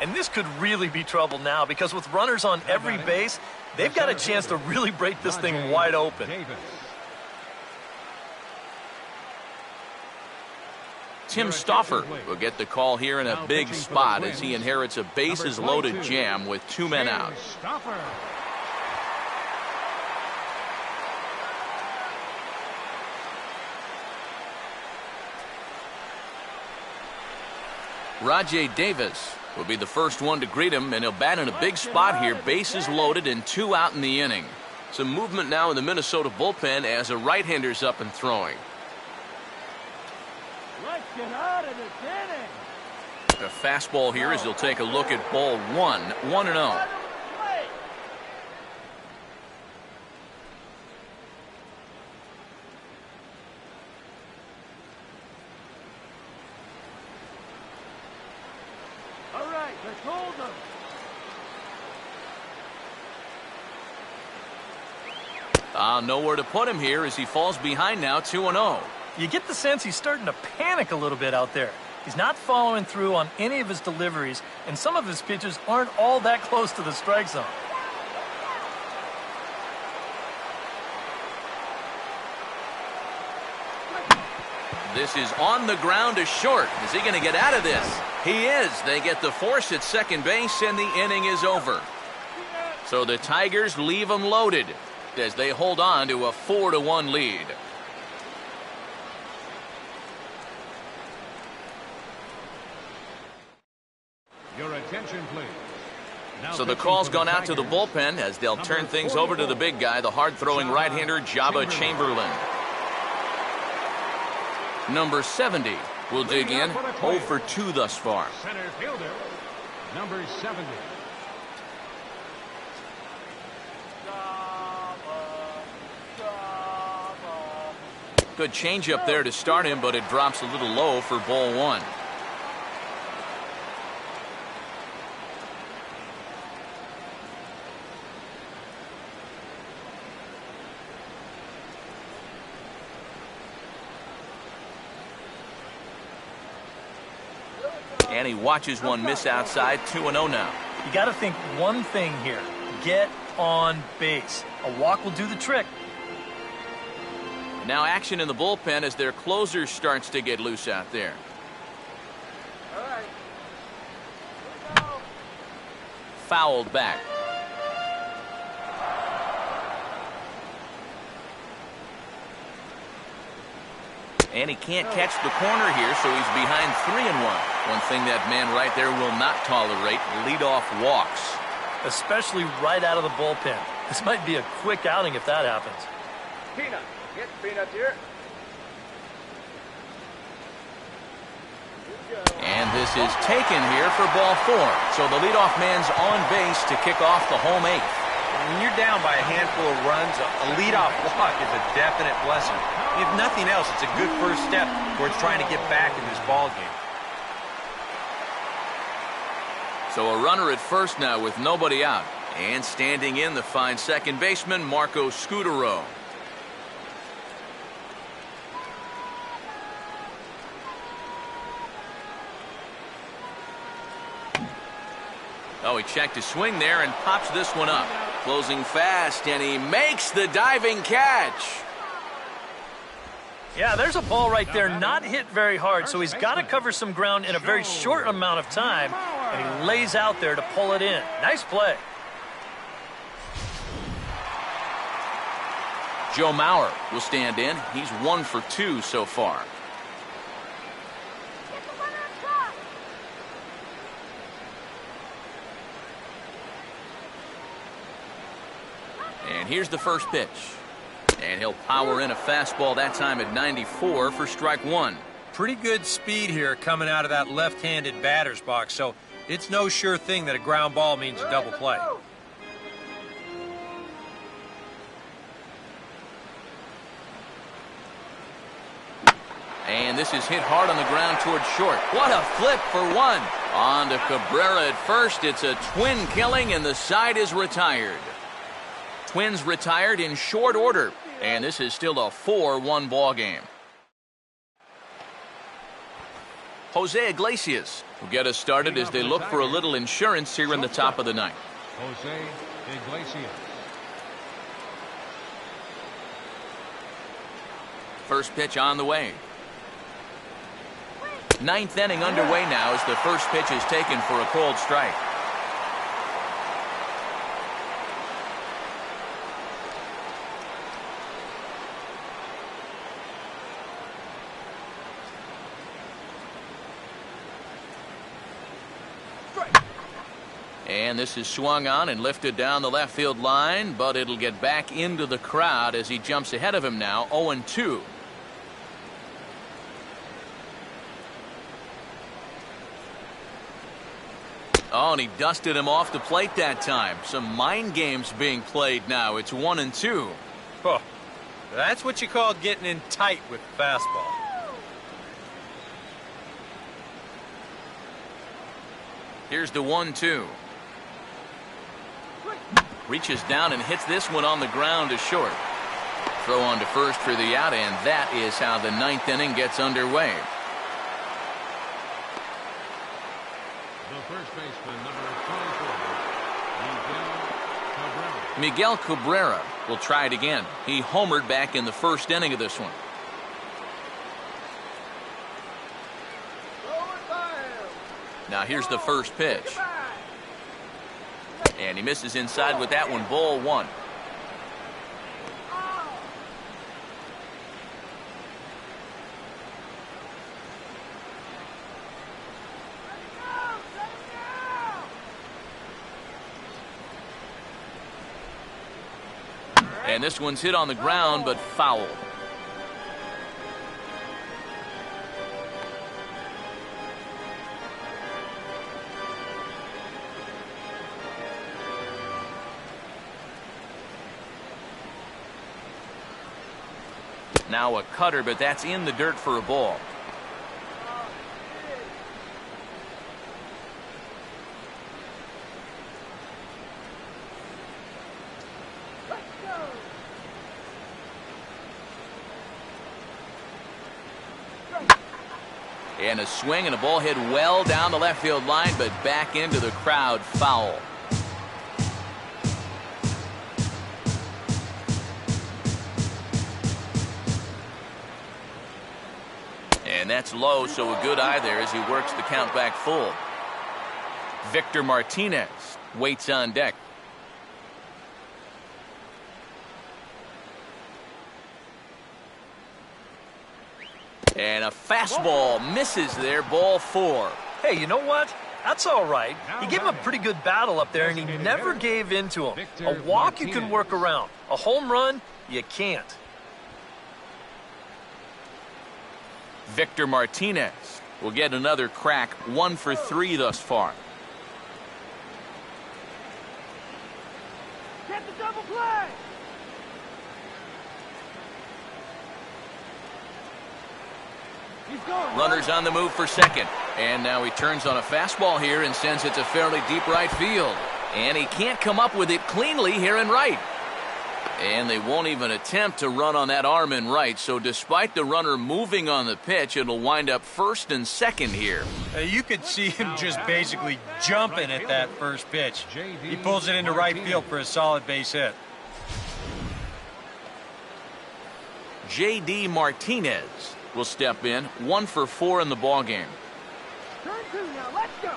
And this could really be trouble now, because with runners on every base, they've got a chance to really break this thing wide open. Tim Stauffer will get the call here in a big spot as he inherits a bases-loaded jam with 2 men out. Stauffer. Rajay Davis will be the first one to greet him, and he'll bat in a big spot here. Bases loaded and 2 out in the inning. Some movement now in the Minnesota bullpen as a right-hander's up and throwing. Let's get out of this inning. A fastball here as he'll take a look at ball 1, 1-0. Let's hold them. Nowhere to put him here as he falls behind now, 2-0. You get the sense he's starting to panic a little bit out there. He's not following through on any of his deliveries, and some of his pitches aren't all that close to the strike zone. This is on the ground to short. Is he going to get out of this? He is. They get the force at second base, and the inning is over. So the Tigers leave them loaded as they hold on to a 4-1 lead. Your attention, please. Now So the pitching call's for the gone out to the Tigers, bullpen as they'll turn things over to the big guy, the hard-throwing right-hander Jabba Chamberlain. Number 70 will dig in, 0 for 2 thus far. Center fielder, number 70. Good changeup there to start him, but it drops a little low for ball 1. And he watches one miss outside, 2-0 now. You got to think one thing here. Get on base. A walk will do the trick. Now action in the bullpen as their closer starts to get loose out there. All right. Fouled back. And he can't catch the corner here, so he's behind 3-1. One thing that man right there will not tolerate, leadoff walks. Especially right out of the bullpen. This might be a quick outing if that happens. Peanut. Get Peanut here. And this is taken here for ball 4. So the leadoff man's on base to kick off the home 8th. When you're down by a handful of runs, a leadoff walk is a definite blessing. If nothing else, it's a good first step towards trying to get back in this ball game. So a runner at first now with nobody out. And standing in, the fine second baseman, Marco Scutaro. Oh, he checked his swing there and pops this one up. Closing fast, and he makes the diving catch. Yeah, there's a ball right there, not hit very hard, so he's got to cover some ground in a very short amount of time, and he lays out there to pull it in. Nice play. Joe Mauer will stand in. He's 1 for 2 so far. And here's the first pitch. And he'll power in a fastball that time at 94 for strike 1. Pretty good speed here coming out of that left-handed batter's box, so it's no sure thing that a ground ball means a double play. And this is hit hard on the ground towards short. What a flip for 1. On to Cabrera at first. It's a twin killing, and the side is retired. Twins retired in short order, and this is still a 4-1 ball game. Jose Iglesias will get us started as they look for a little insurance here in the top of the 9th. Jose Iglesias. First pitch on the way. Ninth inning underway now as the first pitch is taken for a cold strike. And this is swung on and lifted down the left field line, but it'll get back into the crowd as he jumps ahead of him now, 0-2. Oh, and he dusted him off the plate that time. Some mind games being played now. It's 1-2. Oh, that's what you call getting in tight with fastball. Here's the 1-2. Reaches down and hits this one on the ground to short. Throw on to first for the out, and that is how the ninth inning gets underway. The first baseman, number 24, Miguel Cabrera will try it again. He homered back in the first inning of this one. Now here's the first pitch. And he misses inside with that one, ball one. And this one's hit on the ground, but foul. Now a cutter, but that's in the dirt for a ball. And a swing and a ball hit well down the left field line, but back into the crowd, foul. And that's low, so a good eye there as he works the count back full. Victor Martinez waits on deck. And a fastball misses there, ball four. Hey, you know what? That's all right. He gave him a pretty good battle up there, and he never gave in to him. A walk you can work around. A home run, you can't. Victor Martinez will get another crack, 1 for 3 thus far. Get the double play! He's going. Runners on the move for second. And now he turns on a fastball here and sends it to fairly deep right field. And he can't come up with it cleanly here in right. And they won't even attempt to run on that arm in right. So despite the runner moving on the pitch, it'll wind up first and second here. You could see him just basically jumping at that first pitch. He pulls it into right field for a solid base hit. J.D. Martinez will step in, 1 for 4 in the ballgame. Turn two now, let's go!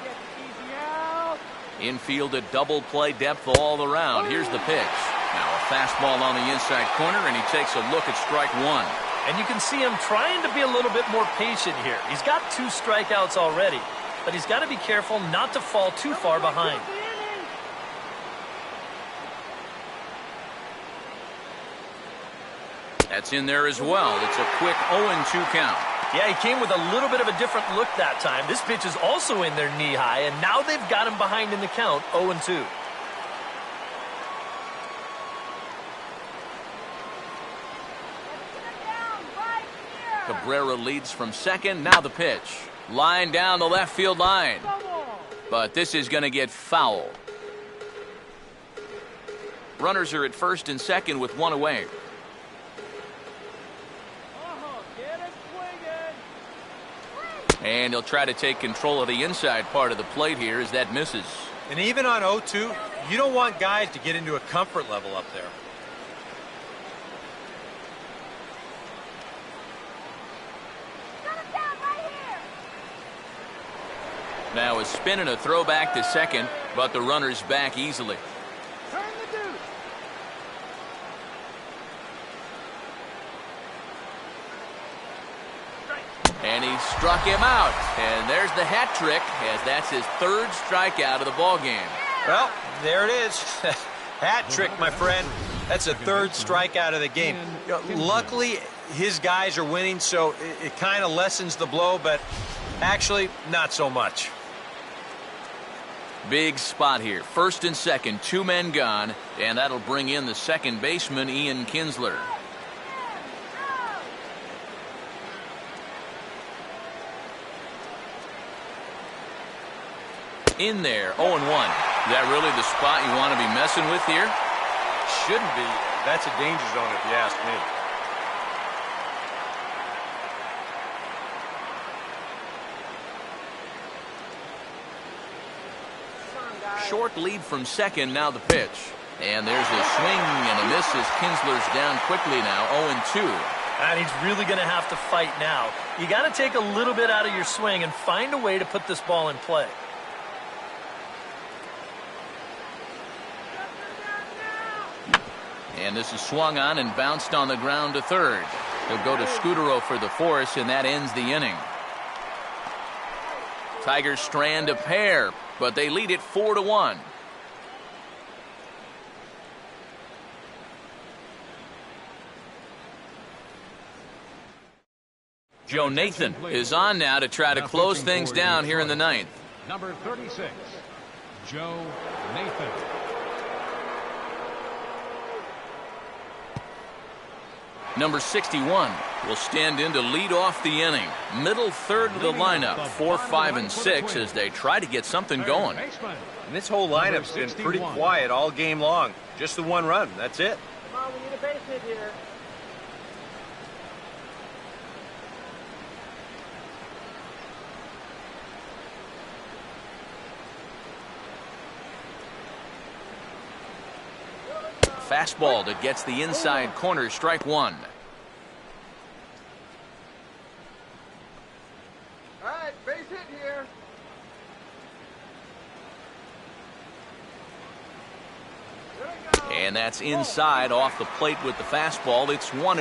Get easy out! Infield a double play depth all around. Here's the pitch. Now a fastball on the inside corner, and he takes a look at strike one. And you can see him trying to be a little bit more patient here. He's got 2 strikeouts already, but he's got to be careful not to fall too far behind. That's in there as well. It's a quick 0-2 count. Yeah, he came with a little bit of a different look that time. This pitch is also in there knee high, and now they've got him behind in the count, 0-2. Cabrera leads from second. Now the pitch. Line down the left field line. But this is going to get foul. Runners are at first and second with 1 away. And he'll try to take control of the inside part of the plate here as that misses. And even on 0-2, you don't want guys to get into a comfort level up there. Now a spin and a throw back to second, but the runner's back easily. Turn the deuce. And he struck him out. And there's the hat trick, as that's his third strikeout of the ball game. Well, there it is. Hat trick, my friend. That's a third strikeout of the game. You know, luckily, his guys are winning, so it kind of lessens the blow, but actually, not so much. Big spot here. First and second, 2 men gone, and that'll bring in the second baseman, Ian Kinsler. In there, 0-1. Is that really the spot you want to be messing with here? Shouldn't be. That's a danger zone if you ask me. Short lead from second, now the pitch. And there's a swing and a miss as Kinsler's down quickly now, 0-2. And he's really going to have to fight now. You got to take a little bit out of your swing and find a way to put this ball in play. And this is swung on and bounced on the ground to third. He'll go to Scutaro for the force, and that ends the inning. Tigers strand a pair, but they lead it 4-1. Joe Nathan is on now to try to close things down here in the ninth. Number 36, Joe Nathan. Number 61 will stand in to lead off the inning. Middle third of the lineup, 4, 5, and 6 as they try to get something going. And this whole lineup's been pretty quiet all game long. Just the one run. That's it. Come on, we need a base hit here. Fastball that gets the inside corner, strike one. All right, base hit here. There we go. And that's inside off the plate with the fastball. It's 1-1. Come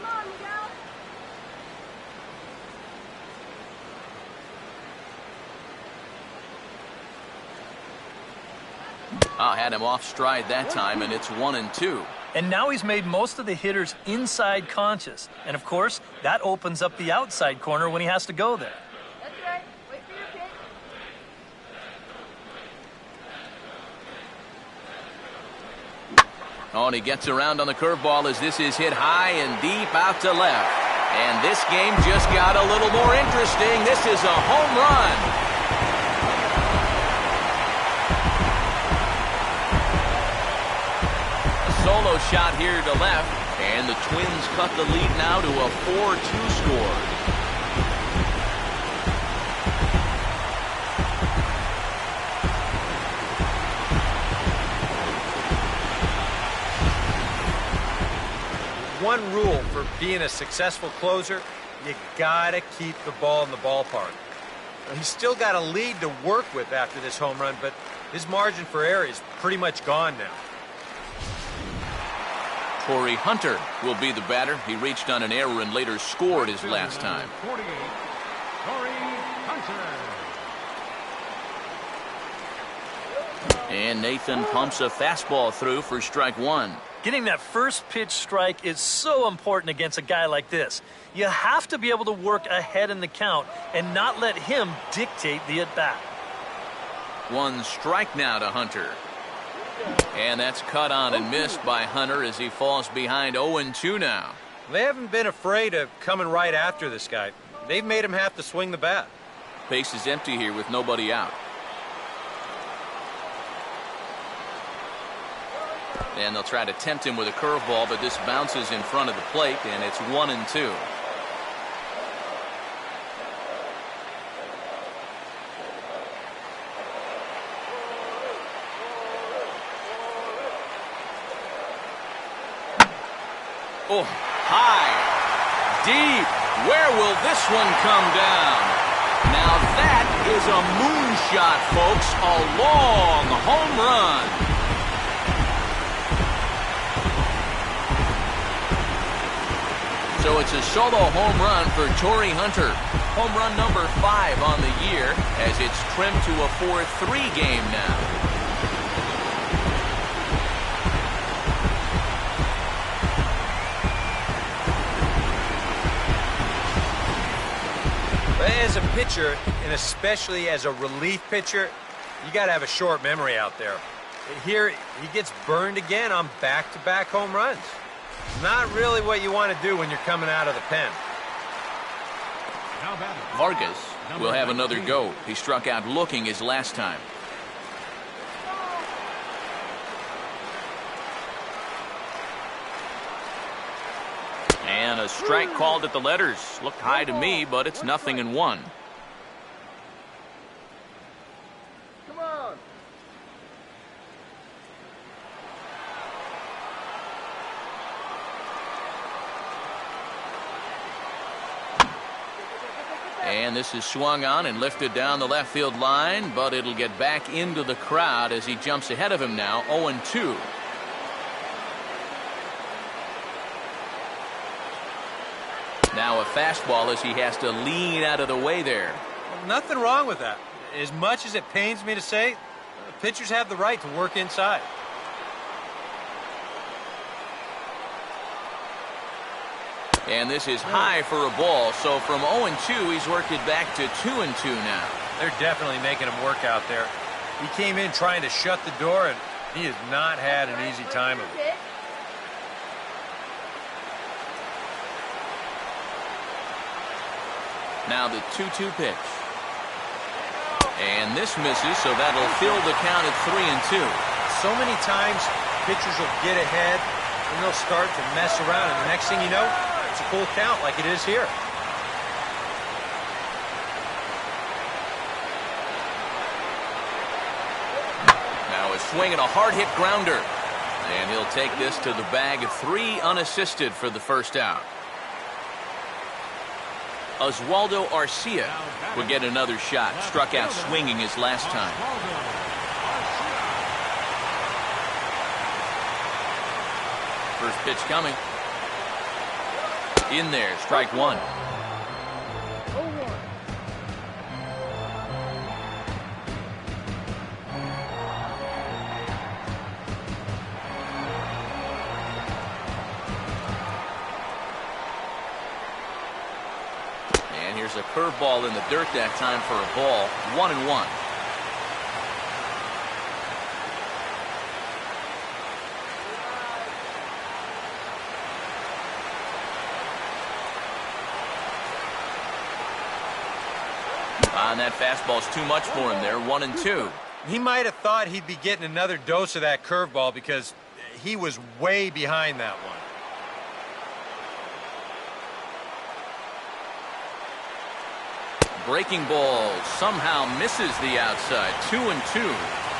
on, Miguel. Had him off stride that time, and it's 1-2. And now he's made most of the hitters inside conscious. And, of course, that opens up the outside corner when he has to go there. That's right. Wait for your kick. Oh, and he gets around on the curveball as this is hit high and deep out to left. And this game just got a little more interesting. This is a home run. Solo shot here to left, and the Twins cut the lead now to a 4-2 score. One rule for being a successful closer, you gotta keep the ball in the ballpark. He's still got a lead to work with after this home run, but his margin for error is pretty much gone now. Corey Hunter will be the batter. He reached on an error and later scored his last time. 48, Corey Hunter. And Nathan pumps a fastball through for strike one. Getting that first pitch strike is so important against a guy like this. You have to be able to work ahead in the count and not let him dictate the at-bat. One strike now to Hunter. And that's cut on and missed by Hunter as he falls behind 0-2 now. They haven't been afraid of coming right after this guy. They've made him have to swing the bat. Base is empty here with nobody out. And they'll try to tempt him with a curveball, but this bounces in front of the plate, and it's 1-2. Oh, high, deep, Where will this one come down? Now that is a moonshot, folks. A long home run. So it's a solo home run for Torii Hunter. Home run number 5 on the year as it's trimmed to a 4-3 game now. As a pitcher, and especially as a relief pitcher, you got to have a short memory out there. Here, he gets burned again on back-to-back home runs. Not really what you want to do when you're coming out of the pen. Vargas will have another go. He struck out looking his last time. And a strike called at the letters. Looked high to me, but it's 0-1. Come on. And this is swung on and lifted down the left field line, but it'll get back into the crowd as he jumps ahead of him now, 0-2. Now a fastball as he has to lean out of the way there. Well, nothing wrong with that. As much as it pains me to say, pitchers have the right to work inside. And this is high for a ball, so from 0-2, he's worked it back to 2-2 now. They're definitely making him work out there. He came in trying to shut the door, and he has not had an easy time of it. Now the 2-2 pitch. And this misses, so that'll fill the count at 3-2. So many times, pitchers will get ahead, and they'll start to mess around, and the next thing you know, it's a full count like it is here. Now a swing and a hard-hit grounder. And he'll take this to the bag of 3 unassisted for the first out. Oswaldo Arcia will get another shot. Struck out swinging his last time. First pitch coming. In there, strike 1. Here's a curveball in the dirt that time for a ball. 1-1. And that fastball's too much for him there. 1-2. He might have thought he'd be getting another dose of that curveball because he was way behind that one. Breaking ball somehow misses the outside. 2-2.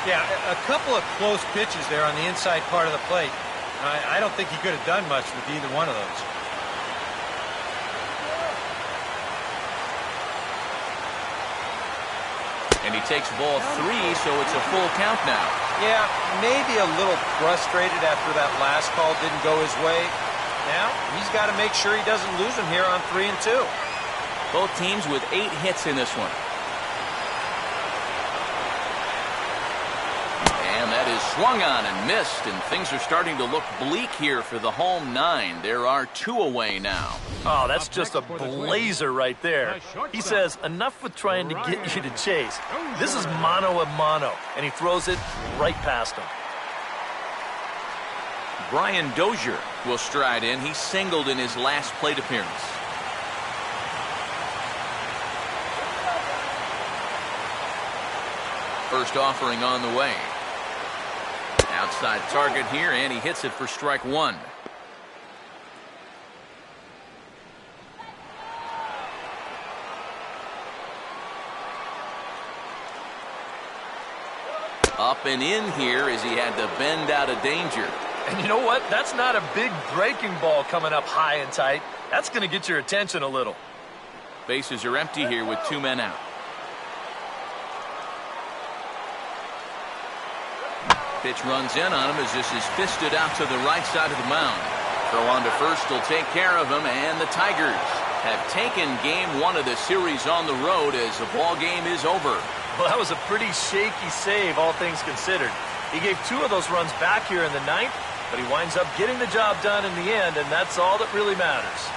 Yeah, a couple of close pitches there on the inside part of the plate. I don't think he could have done much with either one of those. And he takes ball 3, so it's a full count now. Yeah, maybe a little frustrated after that last call didn't go his way. Now, he's got to make sure he doesn't lose him here on 3-2. Both teams with 8 hits in this one. And that is swung on and missed, and things are starting to look bleak here for the home 9. There are 2 away now. Oh, that's just a blazer right there. He says, enough with trying to get you to chase. This is mano a mano, and he throws it right past him. Brian Dozier will stride in. He singled in his last plate appearance. First offering on the way. Outside target here, and he hits it for strike 1. Up and in here as he had to bend out of danger. And you know what? That's not a big breaking ball coming up high and tight. That's going to get your attention a little. Bases are empty here with 2 men out. Pitch runs in on him as this is fisted out to the right side of the mound. Throw on to first will take care of him, and the Tigers have taken game 1 of the series on the road as the ball game is over. Well, that was a pretty shaky save, all things considered. He gave 2 of those runs back here in the 9th, but he winds up getting the job done in the end, and that's all that really matters.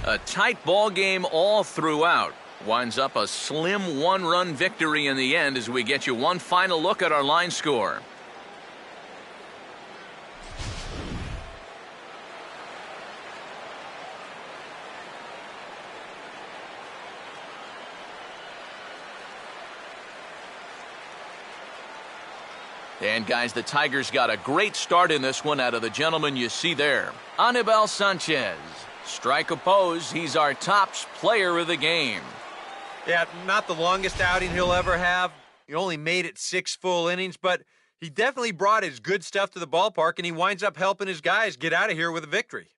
A tight ball game all throughout. Winds up a slim 1-run victory in the end as we get you one final look at our line score. And guys, the Tigers got a great start in this one out of the gentleman you see there. Anibal Sanchez. Strike opposed, he's our top player of the game. Yeah, not the longest outing he'll ever have. He only made it 6 full innings, but he definitely brought his good stuff to the ballpark, and he winds up helping his guys get out of here with a victory.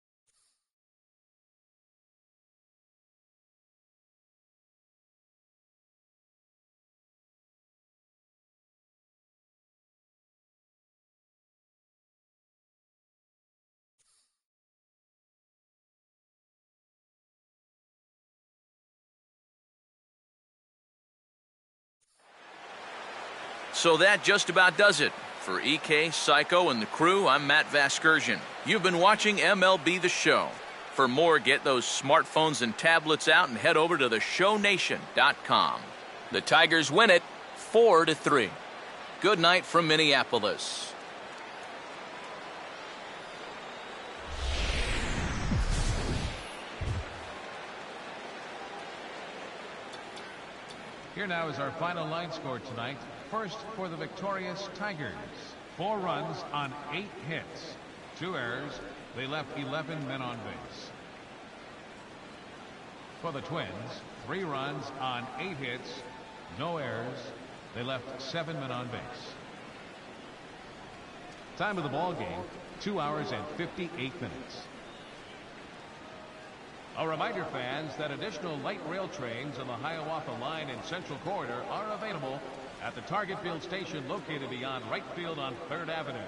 So that just about does it. For EK, Psycho, and the crew, I'm Matt Vasgersian. You've been watching MLB The Show. For more, get those smartphones and tablets out and head over to theshownation.com. The Tigers win it 4-3. Good night from Minneapolis. Here now is our final line score tonight. First for the victorious Tigers. 4 runs on 8 hits. 2 errors. They left 11 men on base. For the Twins, 3 runs on 8 hits. No errors. They left 7 men on base. Time of the ball game, 2 hours and 58 minutes. A reminder, fans, that additional light rail trains on the Hiawatha Line and Central Corridor are available at the Target Field station located beyond right field on 3rd Avenue.